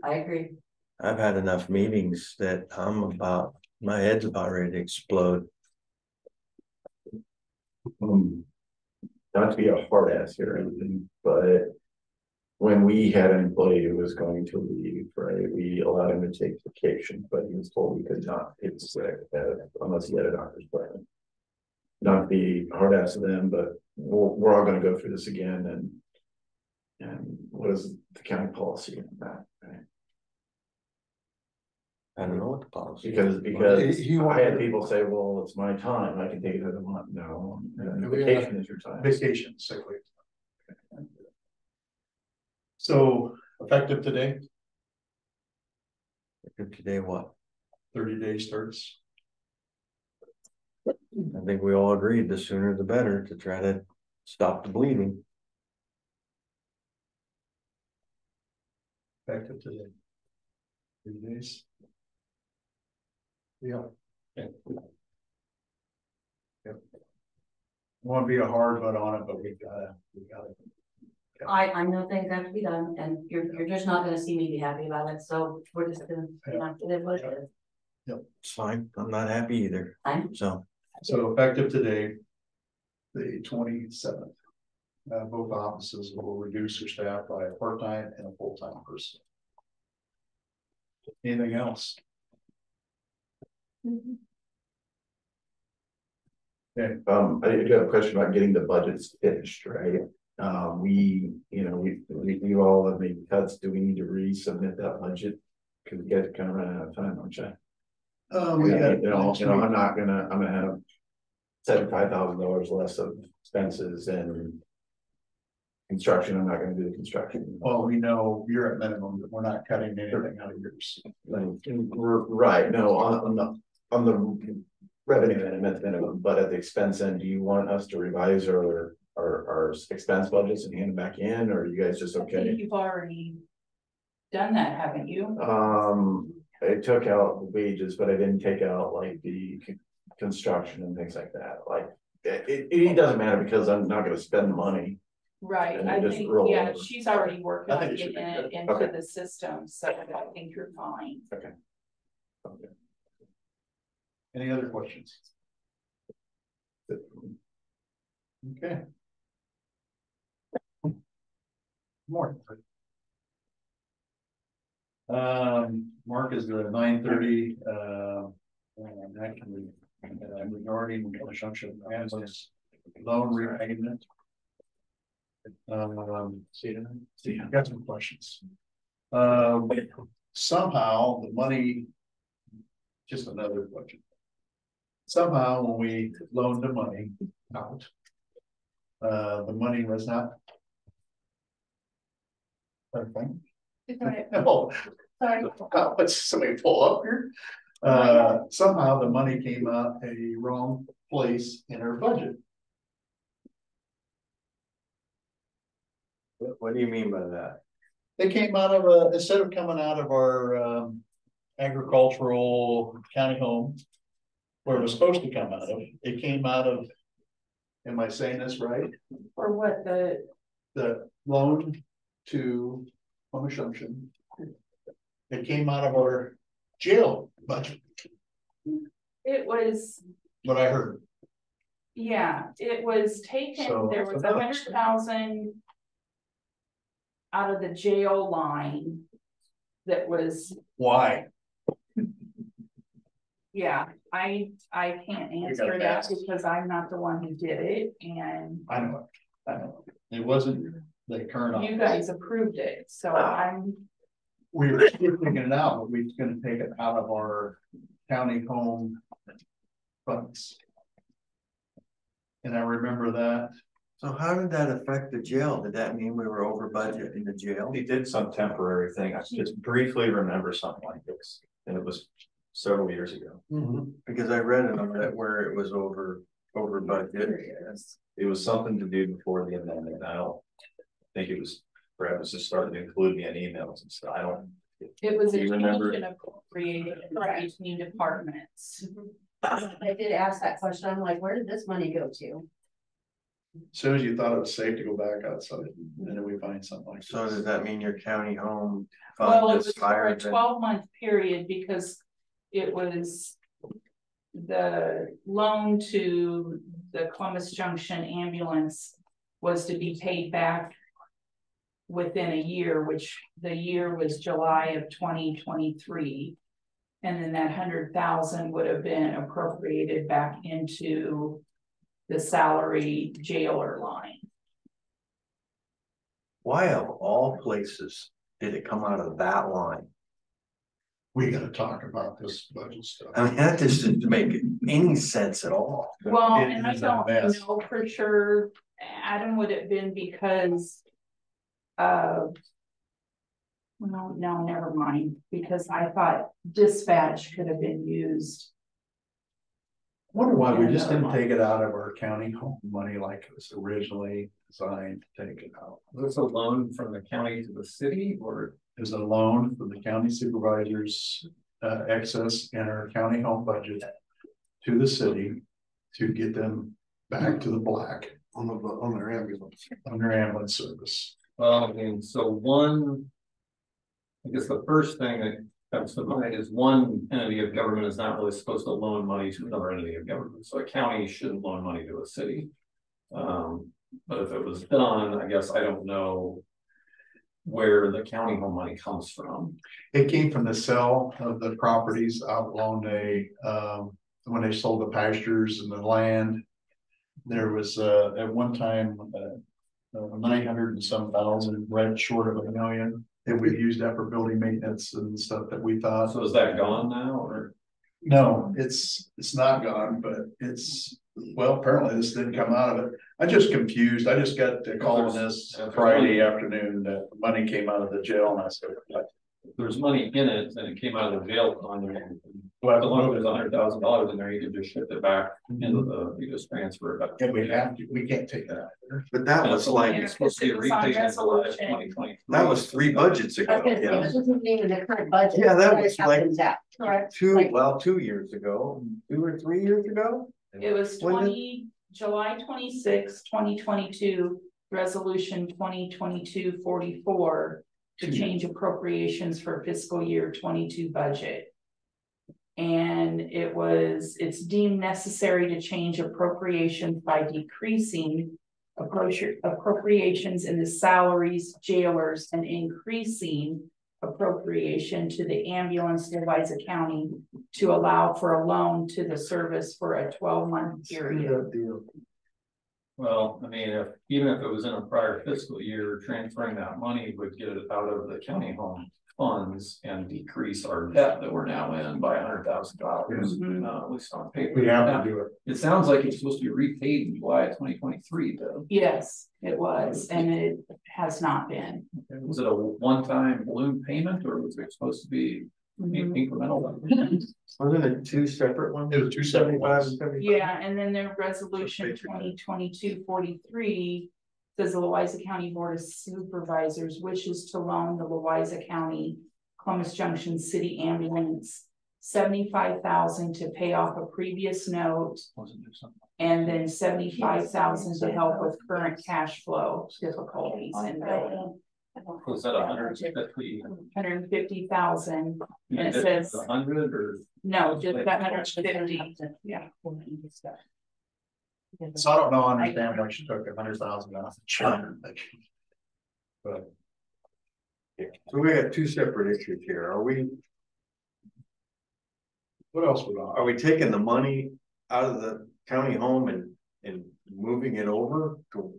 I agree. I've had enough meetings that my head's about ready to explode. Not to be a hard ass here or anything, but when we had an employee who was going to leave, right, we allowed him to take vacation, but he was told he could not take sick unless he had a doctor's appointment. Not to be hard ass to them, but we're all gonna go through this again and what is the county policy on that, right? I don't know what the policy Because I had people say, well, it's my time, I can take it as a month. No, vacation is your time. Vacation, sick leave. So effective today, today. What? 30 days starts. I think we all agreed the sooner the better to try to stop the bleeding. Effective today. 3 days. Yeah. Yep. Won't be a hard vote on it, but we gotta. I know things have to be done, and you're just not gonna see me be happy about it, so we're just gonna, it is what it is. Yep. It's fine. I'm not happy either. Fine. So Effective today, the 27th, both offices will reduce their staff by a part-time and a full-time person. Anything else? Okay. I do have a question about getting the budgets finished, right? We all have made cuts. Do we need to resubmit that budget? Cause we guys are kind of running out of time, aren't you? I'm gonna have $75,000 less of expenses and construction. I'm not gonna do the construction. Well, we know you're at minimum, but we're not cutting anything out of yours. Right, no, on the revenue end, I meant the minimum, but at the expense end, do you want us to revise our expense budgets and hand them back in, or are you guys just I okay? think you've already done that, haven't you? I took out the wages, but I didn't take out like the construction and things like that. Like it doesn't matter because I'm not gonna spend the money. Right, And I just think, roll yeah, over. she's already working I think on it should getting be it good. into Okay. the system, so I think you're fine. Okay. Any other questions? Okay. More. Mark is the 9:30, and actually, regarding consumption management loan repayment. See, I've got some questions. Somehow the money, just another question. Somehow when we loaned the money out, the money was not. Okay. No, Sorry. let's somebody pull up here. Somehow the money came out a wrong place in our budget. what do you mean by that? It came out of instead of coming out of our agricultural county home, where it was supposed to come out of, it came out of Am I saying this right? For what The loan to Plymouth Junction. It came out of our jail budget, it was, what I heard. yeah, it was taken, So- there was 100,000 out of the jail line that was, Why? yeah, I can't answer that because I'm not the one who did it, and I know, it wasn't the current. you office. guys approved it, so I'm, We were taking it out, but we was gonna take it out of our county home funds. And I remember that, So how did that affect the jail? Did that mean we were over budget in the jail? He did some temporary thing. I just briefly remember something like this, and it was several years ago. Because I read it on it where it was over budget. It was something to do before the amendment. I don't think it was, perhaps just started to include me in emails and stuff. I don't. it was a Do you change remember? in appropriated between departments. I did ask that question, I'm like, where did this money go to? as soon as you thought it was safe to go back outside, and then we find something like. So does that mean your county home Well, fund it is was for higher a than? 12-month period because it was the loan to the Columbus Junction ambulance was to be paid back within a year, which the year was July of 2023. And then that 100,000 would have been appropriated back into the salary jailer line. Why of all places did it come out of that line? We gotta talk about this budget stuff. I mean, that just didn't make any sense at all. Well, It and I is a don't mess. know for sure, Adam, would it been because of. Well, no, never mind, because I thought dispatch could have been used. Wonder why we just didn't take it out of our county home money like it was originally designed to take it out. Was this a loan from the county to the city or? Is a loan from the county supervisors, excess in our county home budget to the city to get them back to the black on their ambulance service. Well, I mean, so one. I guess the first thing that comes to mind is one entity of government is not really supposed to loan money to another entity of government, so a county shouldn't loan money to a city. But if it was done, I guess I don't know where the county home money comes from. It came from the sale of the properties out along when they sold the pastures and the land. There was at one time 900 and some thousand, right short of $1 million. And we used that for building maintenance and stuff that we thought. So is that gone now or? No, it's not gone, but it's, well, apparently this didn't come out of it. I'm just confused. I just got the call on this Friday afternoon that money came out of the jail and I said, If there's money in it, then it came out of the jail fund. Well, as long as there's $100,000 in there, you can just shift it back into you just transfer it back. and we can't take that out there. But that was like, It's supposed to be a It's on repayment July of resolution. 2023. that was 3 budgets I ago. was gonna say, this isn't even the current budget. Yeah, that What was happens at, correct? 2 years ago, 2 or 3 years ago. It was When did- July 26, 2022, resolution 2022-44 to change appropriations for fiscal year 22 budget. And it's deemed necessary to change appropriations by decreasing appropriations in the salaries, jailers, and increasing appropriation to the ambulance in Louisa County to allow for a loan to the service for a 12-month period. Well, I mean, even if it was in a prior fiscal year, transferring that money would get it out of the county home funds and decrease our debt that we're now in by $100,000. Mhm. At least on paper. We have Now, to do it. it sounds like it's supposed to be repaid in July of 2023 though. Yes, it was, and it has not been. Was it a one-time balloon payment or was it supposed to be Mhm. incremental? Wasn't it 2 separate ones? It was 2 separate 75 ones. and 75? Yeah, and then the resolution So 2022-43 says the Louisa County Board of Supervisors wishes to loan the Louisa County Columbus Junction City Ambulance 75,000 to pay off a previous note. And then 75,000 to help with current cash flow difficulties and billing. Was that 150? 150,000, and it says 100 or? no, just that 150. Yeah. So I don't know, I understand why she took $100,000 off the chart. But So we got two separate issues here. what else we got? Are we taking the money out of the county home and moving it over to?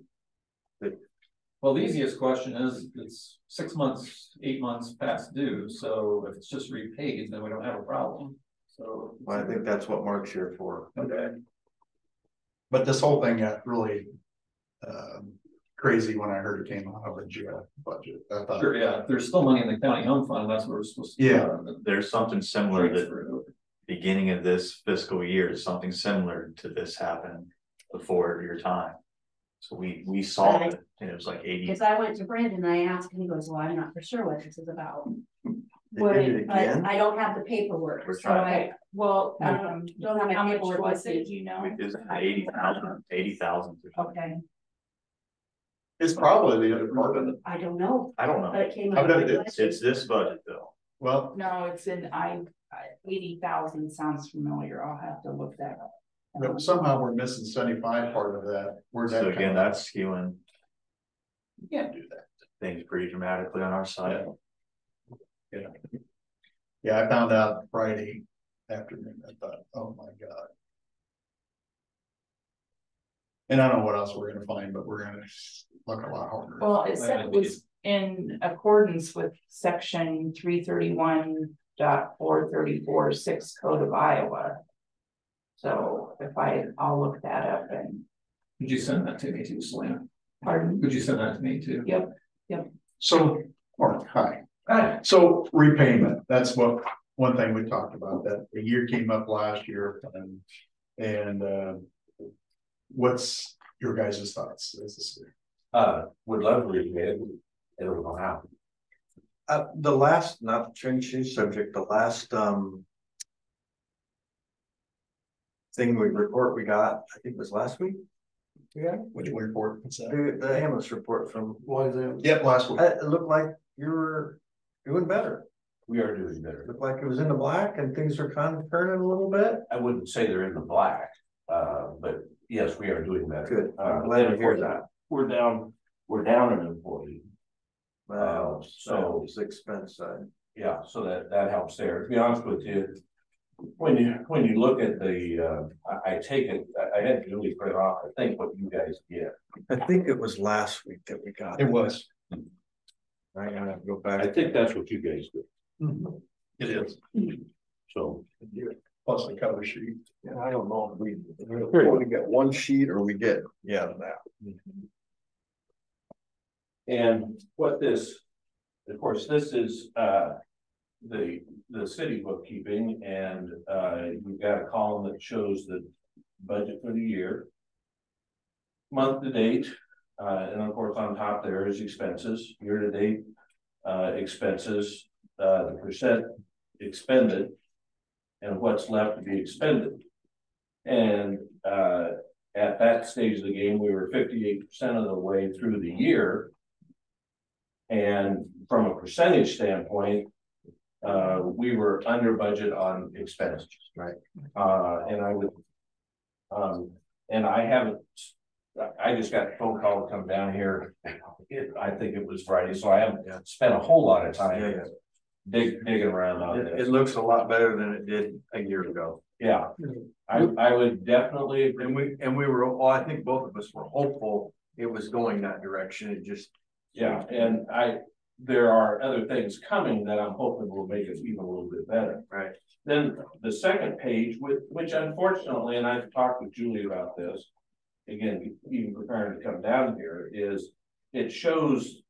Well, the easiest question is, it's 6 months, 8 months past due, so if it's just repaid, then we don't have a problem. So. Well, I think that's what Mark's here for. Okay. But this whole thing got really crazy when I heard it came out of the jail budget. I thought, Sure, yeah, if there's still money in the county home fund, that's what we're supposed to. Yeah. There's something similar that beginning of this fiscal year, something similar to this happened before your time. So we saw it and it was like 80. Because I went to Brandon and I asked him, he goes, well, I'm not for sure what this is about. They did it But again? I don't have the paperwork, We're so trying. I Well, don't have how my much paperwork was with it? me. Do you know? It was 80,000. Okay. it's probably the other part of it. I don't know, I don't but know. it came. I out bet of it my is. budget. It's this budget though. Well, No, it's in 80,000 sounds familiar. I'll have to look that up. but somehow we're missing 75 part of that. Where's that So coming again, from? that's skewing You can't do that. things pretty dramatically on our side. Yeah. Yeah, I found out Friday afternoon. I thought, oh my God. And I don't know what else we're gonna find, but we're gonna look a lot harder. Well, it said it was in accordance with section 331.434.6 Code of Iowa. So if I'll look that up and, Could you send that to me too, Selena? pardon? Could you send that to me too? Yep. So, or, hi. Hi. So repayment, that's one thing we talked about, that the year came up last year and what's your guys' thoughts? This Would love to repay it. It will happen. The last, not to change the subject, the last report we got, I think it was last week. Yeah, which report? What's that? the ambulance report from Louisa. Yep, last week. It looked like you were doing better. We are doing better. It looked like it was in the black and things are kind of turning a little bit. I wouldn't say they're in the black, but yes, we are doing better. Good. I'm glad to hear that. We're down an employee. So it's expense side. Yeah, so that helps there. To be honest with you, when you look at the, I take it, I had Julie print off, I think what you guys get. I think it was last week that we got. It was. I gotta go I back. think that's what you guys get. It is. So Plus the cover sheet. Yeah, I don't know if we get one sheet or we get, that. and what this, of course, this is the city bookkeeping, and you've got a column that shows the budget for the year, month to date, and of course on top there is expenses, year to date expenses, the percent expended, and what's left to be expended. And at that stage of the game, we were 58% of the way through the year. And from a percentage standpoint, we were under budget on expenses. Right. And I just got a phone call to come down here. I think it was Friday, so I haven't spent a whole lot of time digging around on this. It looks a lot better than it did a year ago. Yeah, I would definitely agree. And we were, well, I think both of us were hopeful it was going that direction. It just. Yeah, and there are other things coming that I'm hoping will make us even a little bit better. Right. Then the second page, which unfortunately, and I've talked with Julie about this, again, even preparing to come down here, is it shows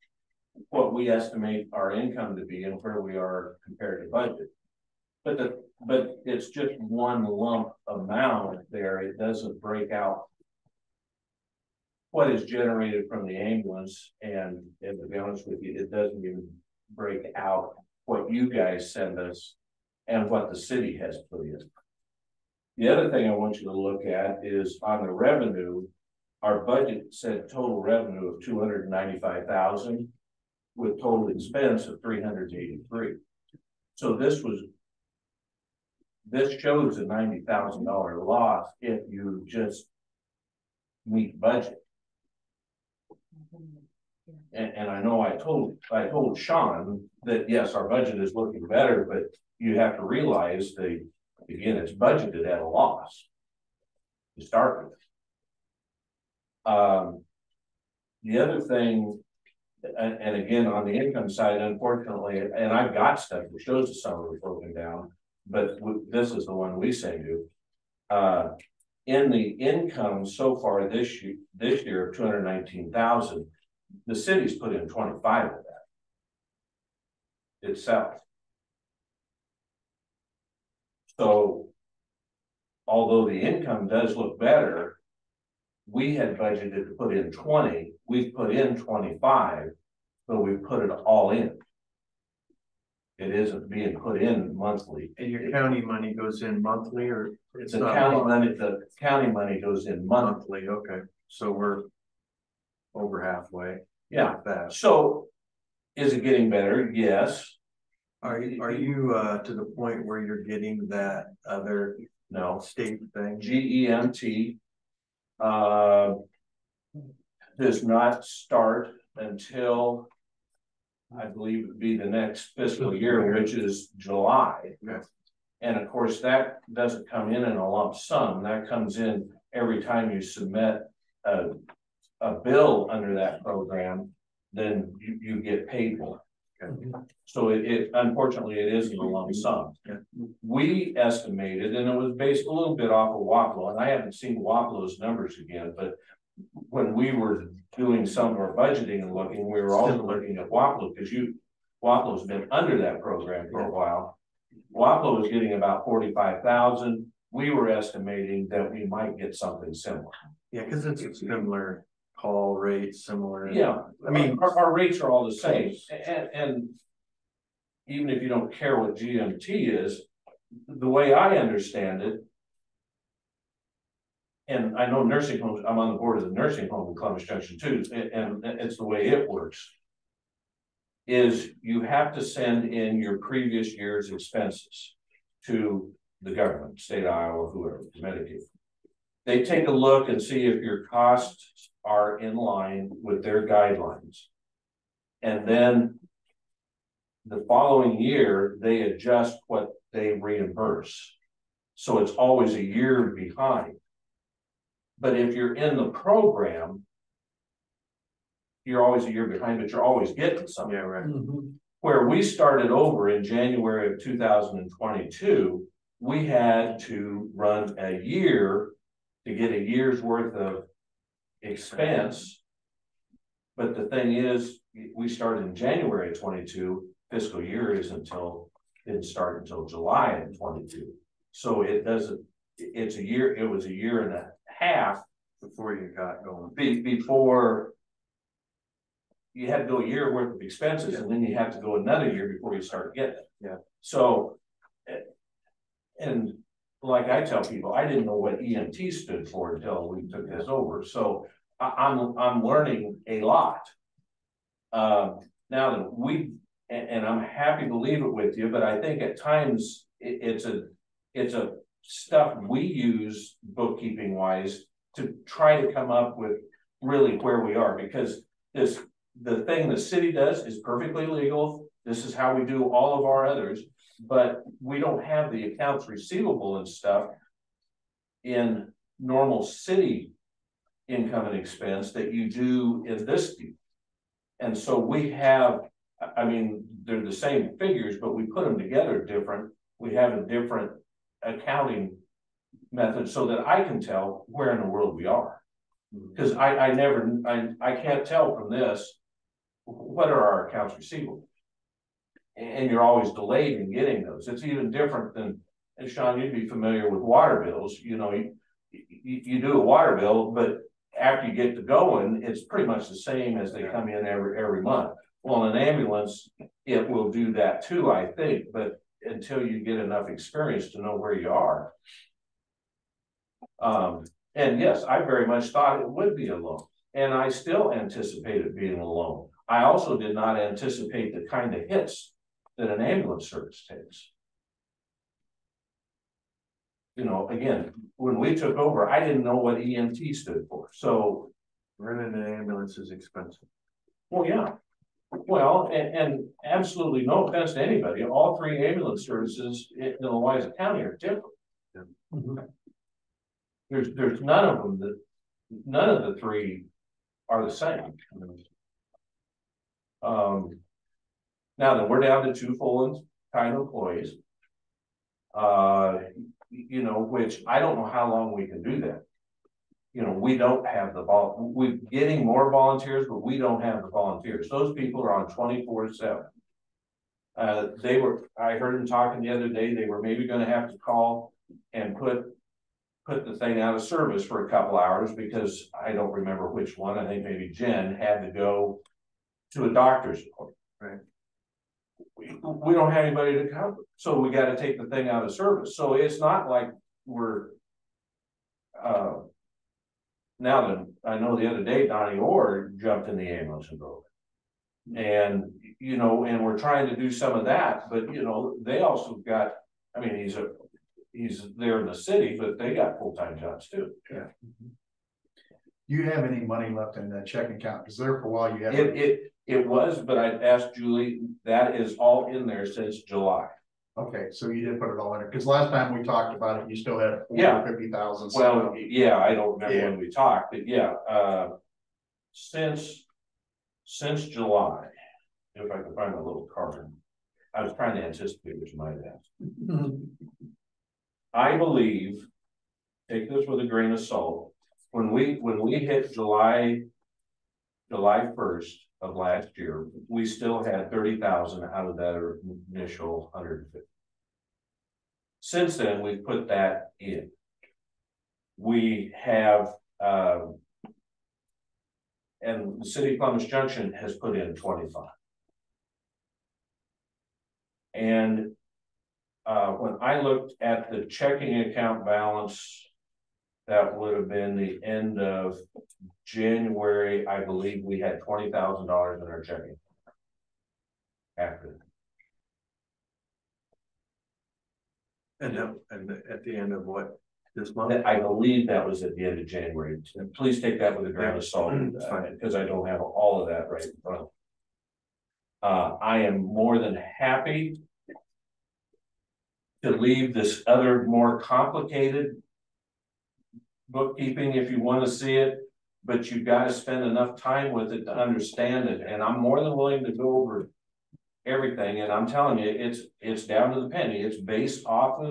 what we estimate our income to be and where we are compared to budget. But it's just one lump amount there. It doesn't break out what is generated from the ambulance, and to be honest with you, it doesn't even break out what you guys send us and what the city has put in. The other thing I want you to look at is on the revenue, our budget said total revenue of 295,000 with total expense of 383. So this shows a $90,000 loss if you just meet budget. And I know I told Sean that yes, our budget is looking better, but you have to realize that again, it's budgeted at a loss to start with. The other thing, and again, on the income side, unfortunately, and I've got stuff that shows the summary broken down, but this is the one we send you. In the income so far this year of 219,000, the city's put in 25 of that itself. So, although the income does look better, we had budgeted to put in 20, we've put in 25, but we put it all in. It isn't being put in monthly. And your county money goes in monthly, or it's The not county money goes in monthly. monthly? Okay, so we're over halfway. Yeah. That. So, is it getting better? Yes. Are you to the point where you're getting that other state thing? GEMT does not start until I believe it would be the next fiscal year, which is July. Okay. And of course, that doesn't come in a lump sum. That comes in every time you submit a bill under that program, then you get paid for it. Okay. So it unfortunately it isn't a lump sum. Okay. We estimated, and it was based a little bit off of Waplo, and I haven't seen Waplo's numbers again, but when we were doing some of our budgeting and looking, we were also looking at Waplo because Waplo's been under that program for a while. Waplo was getting about 45,000. We were estimating that we might get something similar. Yeah, because it's a similar call rate, similar. Yeah, I mean, our rates are all the same, and even if you don't care what GMT is, the way I understand it, and I know nursing homes, I'm on the board of the nursing home in Columbus Junction too, and it's the way it works, is you have to send in your previous year's expenses to the government, state of Iowa, whoever, Medicaid. They take a look and see if your costs are in line with their guidelines. And then the following year, they adjust what they reimburse. So it's always a year behind. But if you're in the program, you're always a year behind, but you're always getting something. Yeah, right. Mm-hmm. Where we started over in January of 2022, we had to run a year to get a year's worth of expense. But the thing is, we started in January of 22, fiscal year didn't start until July of 22. So it doesn't, it's a year, it was a year and a half Before you got going. before you had to go a year worth of expenses, and then you have to go another year before you start getting it. Yeah. So, and like I tell people, I didn't know what EMT stood for until we took this over. So I'm learning a lot. Now that and I'm happy to leave it with you, but I think at times it's a stuff we use bookkeeping wise to try to come up with really where we are, because the thing the city does is perfectly legal. This is how we do all of our others, but we don't have the accounts receivable and stuff in normal city income and expense that you do in this deal. And so we have, I mean, they're the same figures, but we put them together different. We have a different accounting method so that I can tell where in the world we are. Because I can't tell from this, what are our accounts receivable? And you're always delayed in getting those. It's even different than, and Sean, you'd be familiar with water bills. You know, you do a water bill, but after you get to going, it's pretty much the same as they come in every month. Well, an ambulance, it will do that too, I think, but until you get enough experience to know where you are. And yes, I very much thought it would be a loan, and I still anticipate it being a loan. I also did not anticipate the kind of hits that an ambulance service takes. You know, again, when we took over, I didn't know what EMT stood for, so. Renting an ambulance is expensive. Well, yeah. Well, and absolutely no offense to anybody, all three ambulance services in Louisa County are different. Yeah. There's none of them that, none of the three are the same. Now then, we're down to 2 full-time employees. You know, which I don't know how long we can do that. You know, we don't have the we're getting more volunteers, but we don't have the volunteers. Those people are on 24/7. I heard them talking the other day, they were maybe gonna have to call and put the thing out of service for a couple hours, because I don't remember which one, I think maybe Jen had to go to a doctor's appointment. Right. We don't have anybody to cover, so we got to take the thing out of service. So it's not like we're now then, I know the other day Donnie Orr jumped in the ambulance and drove it. And you know, and we're trying to do some of that, but you know, they also got, I mean, he's there in the city, but they got full-time jobs too. Yeah. Do you have any money left in that checking account? Because there for a while you had it was, but I asked Julie, that is all in there since July. okay, so you did put it all in there, because last time we talked about it, you still had 50,000. Well, yeah, I don't remember when we talked, but yeah, since July, if I can find a little card, I was trying to anticipate what you might ask. I believe, take this with a grain of salt, when we hit July 1st of last year, we still had 30,000 out of that initial 150. Since then, we've put that in. We have, and the city of Columbus Junction has put in 25. And when I looked at the checking account balance, that would have been the end of January, I believe we had $20,000 in our checking. After And at the end of what, this month? I believe that was at the end of January. And please take that with a grain of salt, because I don't have all of that right in front. I am more than happy to leave this other more complicated bookkeeping if you want to see it, but you've got to spend enough time with it to understand it. And I'm more than willing to go over everything. And I'm telling you, it's down to the penny. It's based off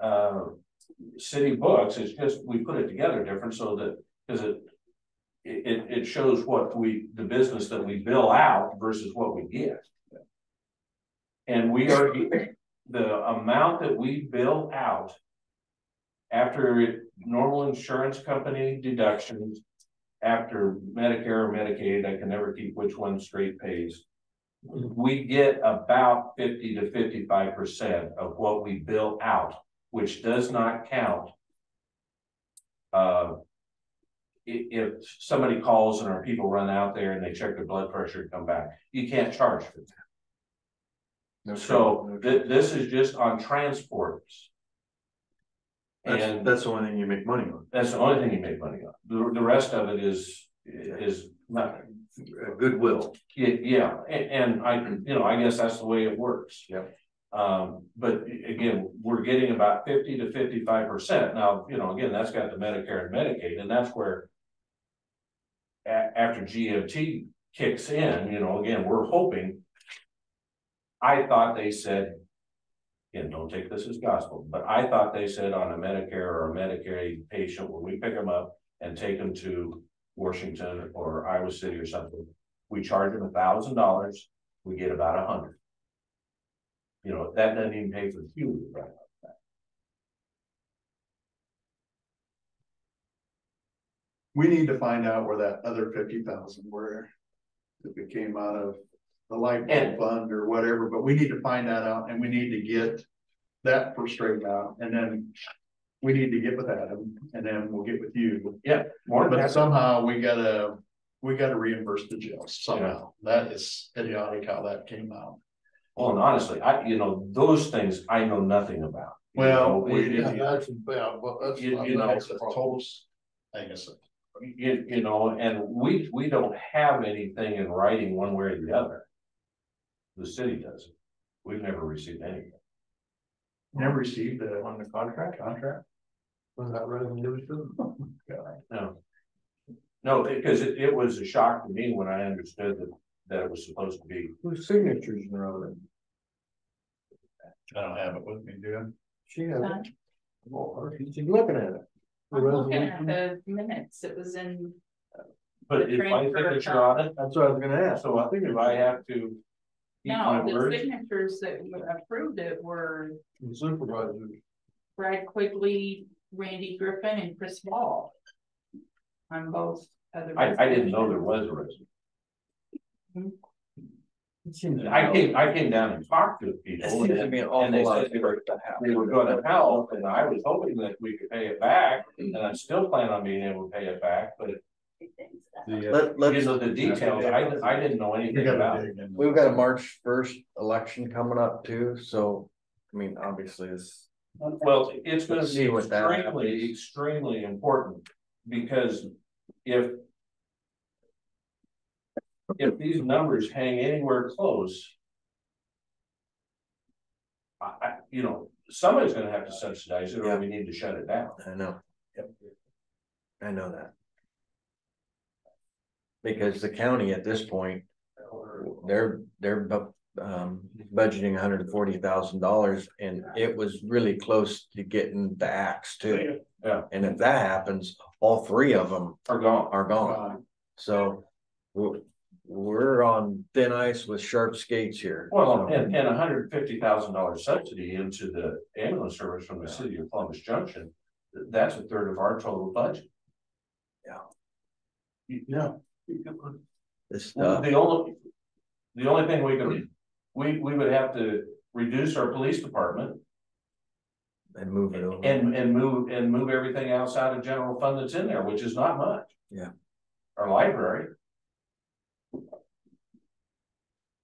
of city books. It's just we put it together different so that because it shows what the business that we bill out versus what we get. And we are the amount that we bill out after normal insurance company deductions, after Medicare or Medicaid, I can never keep which one straight pays. We get about 50 to 55% of what we bill out, which does not count if somebody calls and our people run out there and they check their blood pressure and come back. You can't charge for that. This is just on transports. And that's the only thing you make money on. That's the only thing you make money on. The rest of it is nothing. Goodwill. Yeah, and I guess that's the way it works. Yep. But again, we're getting about 50 to 55%. Now, again, that's got the Medicare and Medicaid, and that's where after GMT kicks in, again, we're hoping. I thought they said, again, don't take this as gospel, but I thought they said on a Medicare or a Medicaid patient, when we pick them up and take them to Washington or Iowa City or something, we charge them $1,000, we get about 100. That doesn't even pay for the fuel, right? We need to find out where that other 50,000 where if it came out of the light bulb fund or whatever, but we need to find that out and we need to get that for straightened out, and then we need to get with Adam, and then we'll get with you. Yeah, more than But happy. somehow we gotta reimburse the jails somehow. That is idiotic how that came out. Well, and honestly, those things I know nothing about. Well, That's, but that's. You know, that's It's a the problem. total, I guess. And we don't have anything in writing one way or the other. The city doesn't. We've never received anything. Never received On the contract? Was that resolution? No. No, because it was a shock to me when I understood that it was supposed to be. Whose signatures are on it? I don't have it with me, do I? She has it. Oh, she's looking at it. I'm looking at the minutes, it was in. But The if my transfer signature on it, That's what I was gonna ask. so I think if I have to. Eat my No, the words, signatures that approved it were The supervisors. Brad Quigley, Randy Griffin, and Chris Ball. On both other. I didn't know there was a resolution. It seems to I came down and talked to people. It seems to be an and they awful lot said of they were work to have. they were gonna help, and I was hoping that we could pay it back, and I still plan on being able to pay it back, but. Let's, The details, I didn't know We anything gotta about. dig in. we've got a March 1st election coming up too, so, I mean, obviously it's. Well, it's gonna Let's see be what that extremely important, because if. If these numbers hang anywhere close. Somebody's gonna have to subsidize it, or we need to shut it down. I know. Yep. I know that. Because the county at this point, they're budgeting $140,000, and it was really close to getting the axe too. Yeah. And if that happens, all three of them Are gone. are gone. So we're on thin ice with sharp skates here. Well, and $150,000 subsidy into the ambulance service from the city of Columbus Junction, that's a third of our total budget. Yeah. This stuff. The only thing we would have to reduce our police department And move it over. and move everything outside of general fund that's in there, which is not much. Yeah. Our library.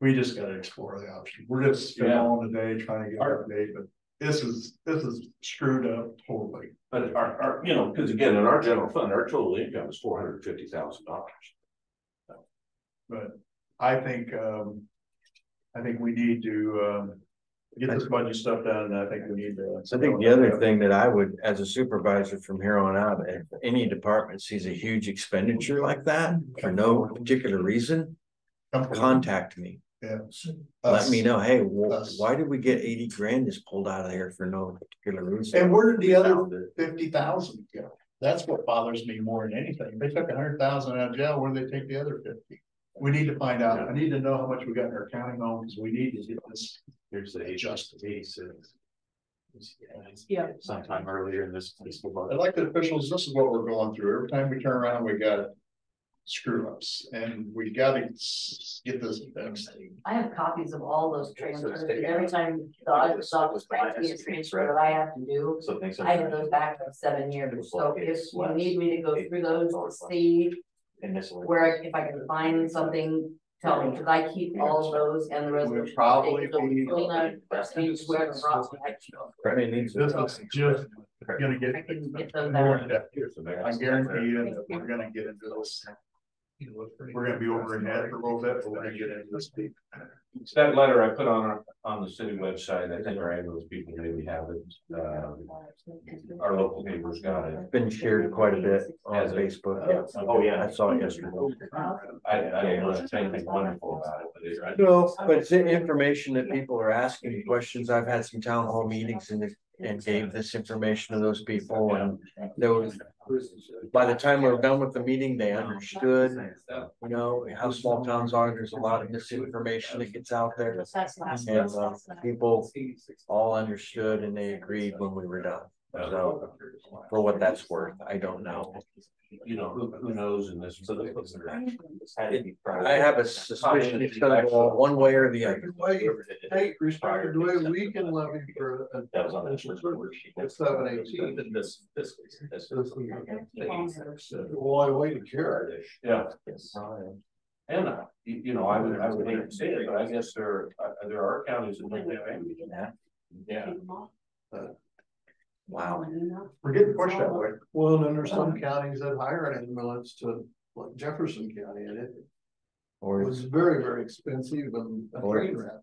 We just gotta explore the option. We're just spending all the day trying to get our date, but this is screwed up totally. But our because again, in our general fund, our total income is $450,000. But I think we need to get this budget stuff done, and I think we need to. I think the other thing that I would, as a supervisor from here on out, if any department sees a huge expenditure like that for no particular reason, contact me. Yeah. Let me know, hey, Us. why did we get 80 grand just pulled out of here for no particular reason? And where did the other 50,000 go? That's what bothers me more than anything. They took 100,000 out of jail, where did they take the other 50? We need to find out. I need to know how much we got in our county homes. We need to get this. Here's the adjusted. 86. Yeah. Sometime earlier in this fiscal month. Elected officials, this is what we're going through. Every time we turn around, we got screw ups, and we gotta get this fixed. I have copies of all those transfers, and every time the audit office grants me a transfer that I have to do, So things. I have those back for 7 years. So if you need me to go through those to see where, if I can find something, tell me, because I keep all of those and the resolution. probably So be- between the trustees, whoever brought them, I can go. Probably needs This is just gonna get. I can get those more out. in depth. I guarantee you that we're gonna get into this. We're gonna be over in that for a little bit, but we're gonna get into this deep. It's that letter I put on the city website. I think our ambulance people maybe have it. Our local papers got it. Been shared quite a bit on Has it? Facebook. Oh, yeah. I saw it yesterday. I don't know if it's anything wonderful about it, but it's. No, but it's information that people are asking questions. I've had some town hall meetings and gave this information to those people, and there was, by the time we were done with the meeting, they understood, you know, how small towns are. There's a lot of misinformation that gets out there. And people all understood and they agreed when we were done. So, for what that's worth, I don't know. You know, who knows in this. I have a suspicion it's gonna go one way or the other. Hey, restricted the way we can levy for. That was on that first worksheet. It's 718. This. Well, I waited here. Yeah. And, you know, I would hate to say it, but I guess there are counties that don't have any. Yeah. Wow. We're getting pushed that way. Well, then there's some counties that hire an ambulance to, like Jefferson County, and it was very, very expensive and a train wreck.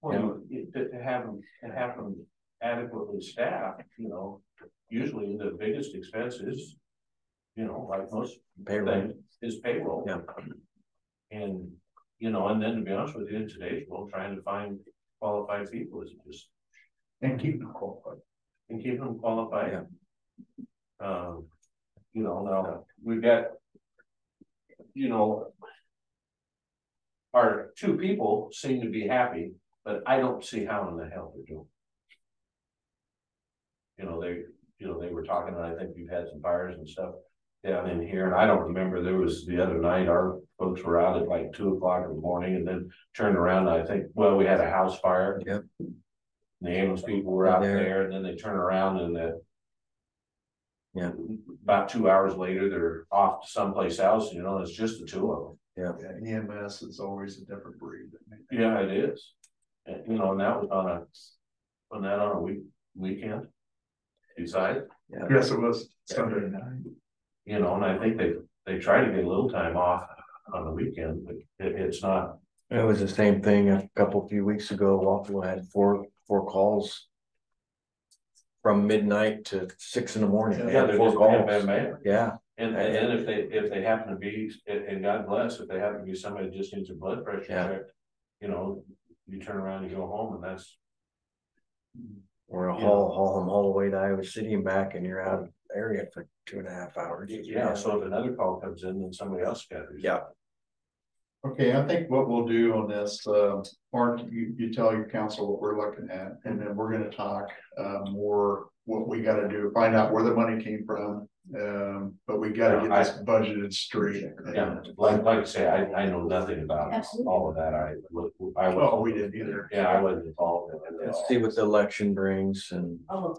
Well, to have them adequately staffed, you know, usually the biggest expense is, you know, like most Payroll. is payroll. Yeah. And, you know, and then to be honest with you, in today's world, trying to find qualified people is just. And keep them qualified. And keep them qualified. Yeah. You know, now we've got, you know, our two people seem to be happy, but I don't see how in the hell they're doing. You know, they were talking, and I think we've had some fires and stuff down in here, and I don't remember, there was the other night, our folks were out at like 2 o'clock in the morning and then turned around, and I think, well, we had a house fire. Yep. The ambulance people were out there, and then they turn around and about 2 hours later, they're off to someplace else, you know, it's just the two of them. Yeah, EMS is always a different breed. Yeah, it is. And, you know, and that was on a weekend. Decide. Yeah. Yes, it was Sunday night. You know, and I think they try to get a little time off on the weekend, but it's not. It was the same thing a few weeks ago. Waffle had four calls from midnight to 6 in the morning. Yeah, they're just bam. Yeah. And if they happen to be, and God bless, if they happen to be somebody that just needs their blood pressure checked, you know, you turn around and go home, and that's. Or haul them all the way to Iowa City and back, and you're out of the area for 2.5 hours. Yeah, so if another call comes in, then somebody else got it. Yeah. Okay, I think what we'll do on this, Mark, you tell your council what we're looking at, and then we're gonna talk more what we gotta do, find out where the money came from. But we gotta get this budgeted straight. Yeah, like I say, I know nothing about all of that. We didn't either. Yeah, I wasn't involved in it. Let's see what the election brings, and Cross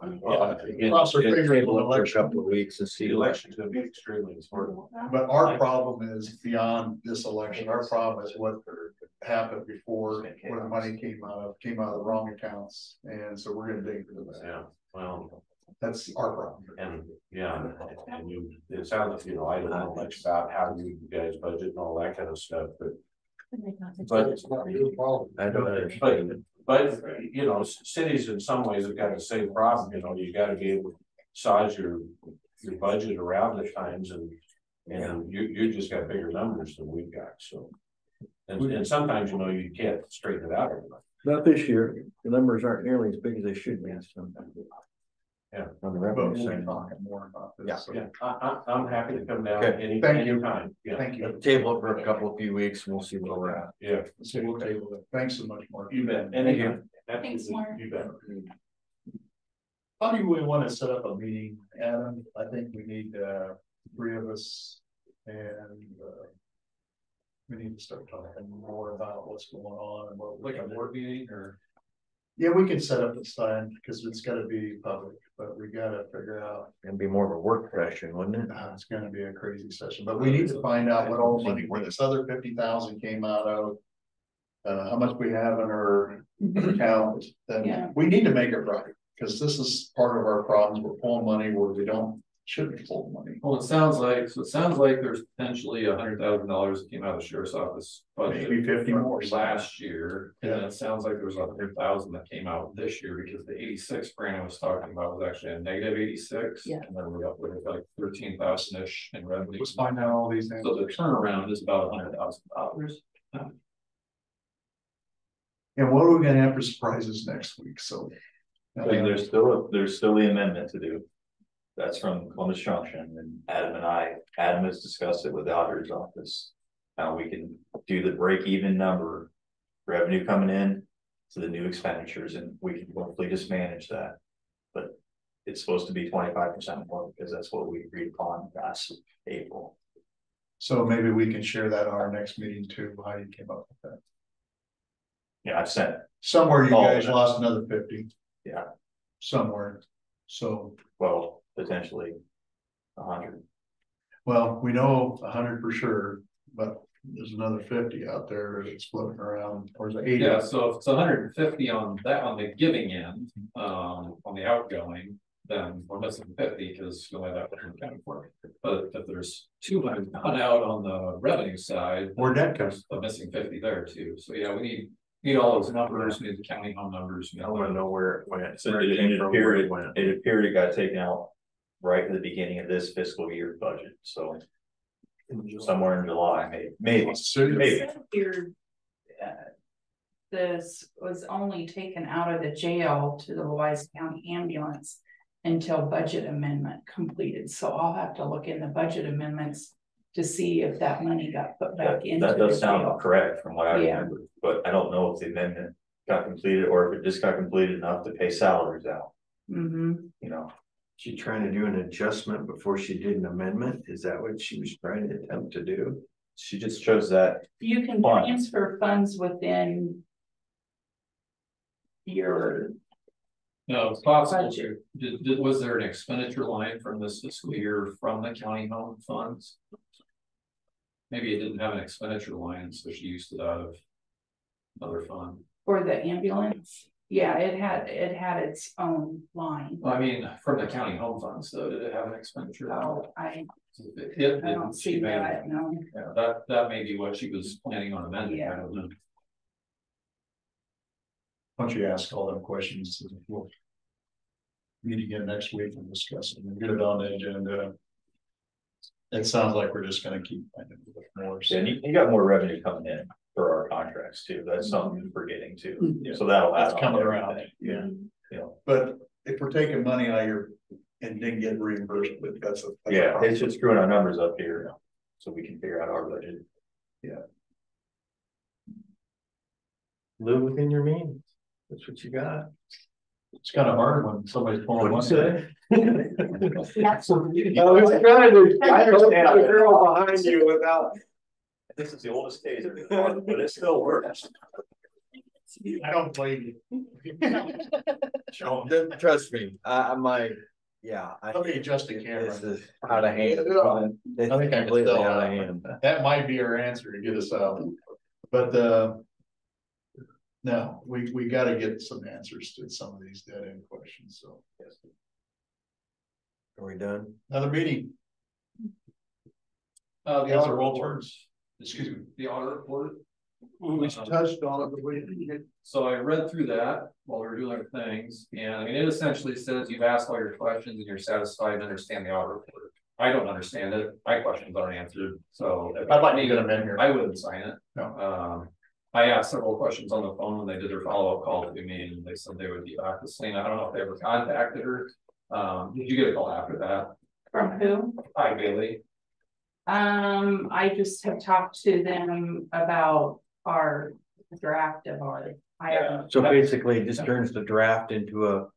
our fingers table with it for a election. couple of weeks and see. The election's gonna be extremely important. But our problem is beyond this election. Our problem is what happened before, where the money came out of the wrong accounts. And so we're gonna dig into that. Yeah, well. That's our problem. And it sounds, you know, I don't know much about how you guys budget and all that kind of stuff, but It's not your problem. I don't understand. but, you know, cities in some ways have got the same problem, you know, you gotta be able to size your budget around at times, and you just got bigger numbers than we've got, so. And sometimes, you know, you can't straighten it out. Not this year. The numbers aren't nearly as big as they should be. Yeah. On the But revenue we'll side. be talking more about this. Yeah. So. Yeah, I'm happy to come down Okay. Thank you. anytime. Yeah. Thank you. Table it for a few weeks, and we'll see where we're at. Yeah. So we'll table it. Thanks so much, Mark. You bet. Thank you. Thanks, Mark. You bet. How do we want to set up a meeting, Adam? I think we need 3 of us, and we need to start talking more about what's going on and what. Like a board meeting or? Yeah, we can set up this time because it's got to be public, but we got to figure out. It'd be more of a work session, wouldn't it? It's going to be a crazy session, but we need to find out what all money, where this other 50,000 came out of. How much we have in our account, then we need to make it right, because this is part of our problems. We're pulling money where we shouldn't be pulling money. Well, it sounds like there's potentially $100,000 that came out of the sheriff's office budget. Maybe 50 more last year. And then it sounds like there's 100,000 that came out this year, because the 86 grant I was talking about was actually a negative 86. Yeah. And then we got like 13,000-ish in revenue. Let's find out all these things. So the turnaround is about $100,000. And what are we gonna have for surprises next week? So. There's still the amendment to do. That's from Columbus Junction, and Adam has discussed it with the auditor's office. How we can do the break-even number, revenue coming in to the new expenditures, and we can hopefully just manage that. But it's supposed to be 25% more because that's what we agreed upon last April. So maybe we can share that on our next meeting too, how you came up with that. Yeah, I've sent, Somewhere you Oh, guys yeah. lost another 50. Yeah. Somewhere, so, well, potentially 100. well, we know 100 for sure, but there's another 50 out there that's floating around, or is it 80? Yeah, so if it's 150 on that, on the giving end, on the outgoing, then we're missing 50 because you only have that one accounting for. But if there's 200 gone out on the revenue side, Where'd that come? there's a missing 50 there too. So yeah, we need all those numbers, we need the county home numbers. I wanna know where it went. So where it came from, where appeared, went. it appeared it got taken out right at the beginning of this fiscal year budget, so somewhere in July, maybe. Here, this was only taken out of the jail to the Louisa County ambulance until budget amendment completed, so I'll have to look in the budget amendments to see if that money got put back into That the does sound jail. correct from what I Yeah. remember, but I don't know if the amendment got completed or if it just got completed enough to pay salaries out, Mm-hmm. you know. She trying to do an adjustment before she did an amendment? Is that what she was trying to attempt to do? She just chose that. You can Fine. transfer funds within your, No, it's possible Budget. to. Was there an expenditure line from this fiscal year from the county home funds? Maybe it didn't have an expenditure line, so she used it out of another fund. for the ambulance. Yeah, it had its own line. Well, I mean, from the county home funds, though, did it have an expenditure? Oh, I It don't didn't. see She may have- that, no. Yeah, that may be what she was planning on amending. I don't know. Why don't you ask all them questions? We'll meet again next week and discuss it and get it on the agenda. It sounds like we're just gonna keep finding a bit more. Yeah, and you got more revenue coming in for our contracts too, that's something we're forgetting too, so that'll add That's on coming to around, everything, yeah. you know. But if we're taking money out of your and didn't get reimbursed, but that's a. Yeah, it's just screwing our numbers up here, so we can figure out our budget. Live within your means. That's what you got. It's kind of hard when somebody's pulling money. That's what I was trying to, I understand the girl behind you without. This is the oldest taser, in the park, but it still works. I don't blame you. Trust me, I'm like, yeah. Let me adjust the camera. This is out of hand. It's I think I can completely tell. out of hand. That might be our answer to get us out, but no, we gotta get some answers to some of these dead end questions, so. Yes. Are we done? Another meeting. The Yes, audit a roll reports, excuse me, the audit report. We touched on it, but we didn't get. So I read through that while we were doing other things, and I mean, it essentially says you've asked all your questions and you're satisfied and understand the audit report. I don't understand it, my questions aren't answered, so. if I'd like to get them in here. I wouldn't sign it. No. I asked several questions on the phone when they did their follow-up call to me, and they said they would be back to Selena. I don't know if they ever contacted her. Did you get a call after that? From who? Hi, Bailey. I just have talked to them about our draft of our. So basically, it just turns the draft into a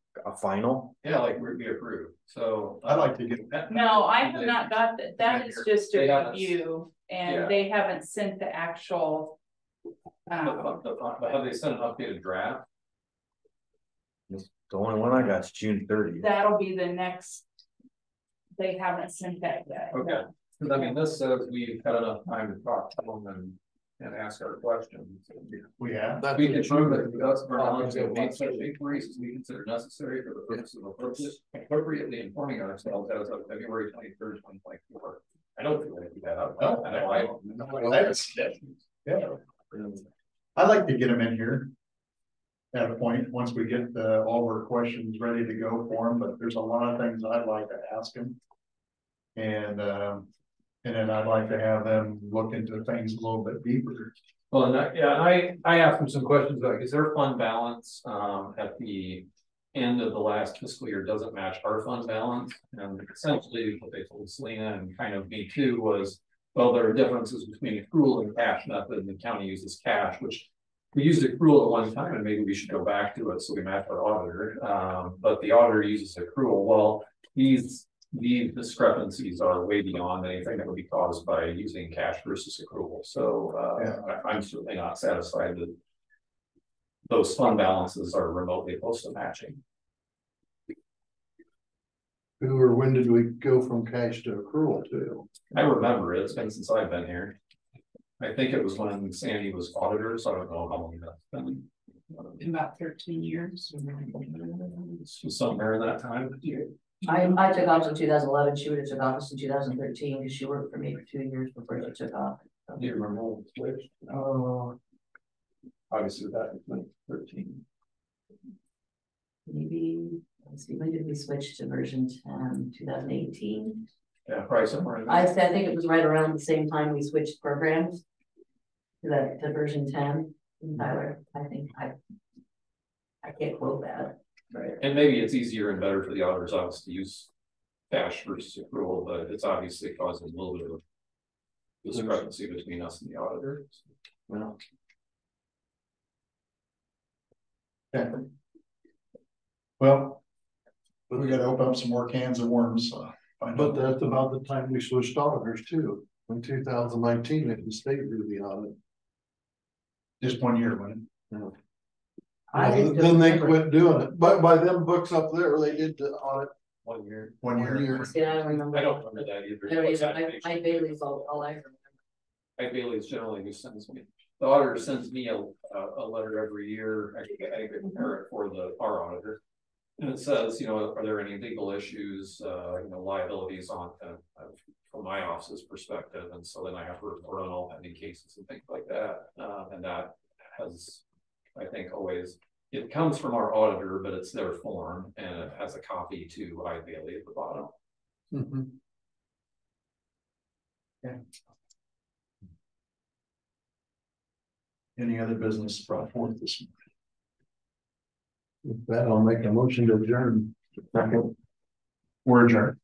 final. Yeah, like we approved, so. I'd like to get. No, I have not got that. That is just They a haven't- review, Yeah. and they haven't sent the actual. But have they sent an updated draft? The only one I got is June 30th. That'll be the next. They haven't sent that yet. Okay, because I mean, this says we've had enough time to talk to them and ask our questions. We have. We can prove that the us of our knowledge have made such inquiries as we consider necessary for the purpose of appropriately informing ourselves as of February 23rd, 2024. I don't feel like we have. No, I know I. I haven't seen it. Yeah. I'd like to get them in here. At a point, once we get all our questions ready to go for them, but there's a lot of things I'd like to ask them. And then I'd like to have them look into things a little bit deeper. Well, and I asked them some questions about, is their fund balance at the end of the last fiscal year doesn't match our fund balance? And essentially what they told Selena and kind of me too was, well, there are differences between accrual and cash method, and the county uses cash, which we used accrual at one time and maybe we should go back to it so we match our auditor. But the auditor uses accrual. Well, these discrepancies are way beyond anything that would be caused by using cash versus accrual. So I'm certainly not satisfied that those fund balances are remotely close to matching. Who or when did we go from cash to accrual to? I remember it. It's been since I've been here. I think it was when Sandy was auditor, so I don't know how long that's been. About 13 years. Somewhere in that time. I took office in 2011, she would have took office in 2013, because she worked for me for 2 years before she took off. Do you remember when it switched? Obviously that was 2013. Maybe, let's see, when did we switch to version 10? 2018? Yeah, probably somewhere in there. I think it was right around the same time we switched programs to version 10. Tyler, I think I can't quote that. Right. And maybe it's easier and better for the auditor's office to use cash versus accrual, but it's obviously causing a little bit of discrepancy between us and the auditor. Well. Okay. Well, We gotta open up some more cans of worms, but that's about the time we switched auditors too. In 2019, if the state do the audit. just 1 year, when Then they quit doing it, but by them books up there, they did the audit 1 year. 1 year. See, I don't remember. I don't remember that either. I don't either. I Bailey's all I remember. Mike Bailey's generally who sends me, the auditor sends me a letter every year. I prepare it for our auditor. And it says, you know, are there any legal issues, you know, liabilities on, from my office's perspective. And so then I have to report on all pending cases and things like that. And that has, I think, always, it comes from our auditor, but it's their form and it has a copy to I Bailey at the bottom. Mm-hmm. Yeah. Any other business brought forth this morning? With that, I'll make a motion to adjourn. We're adjourned.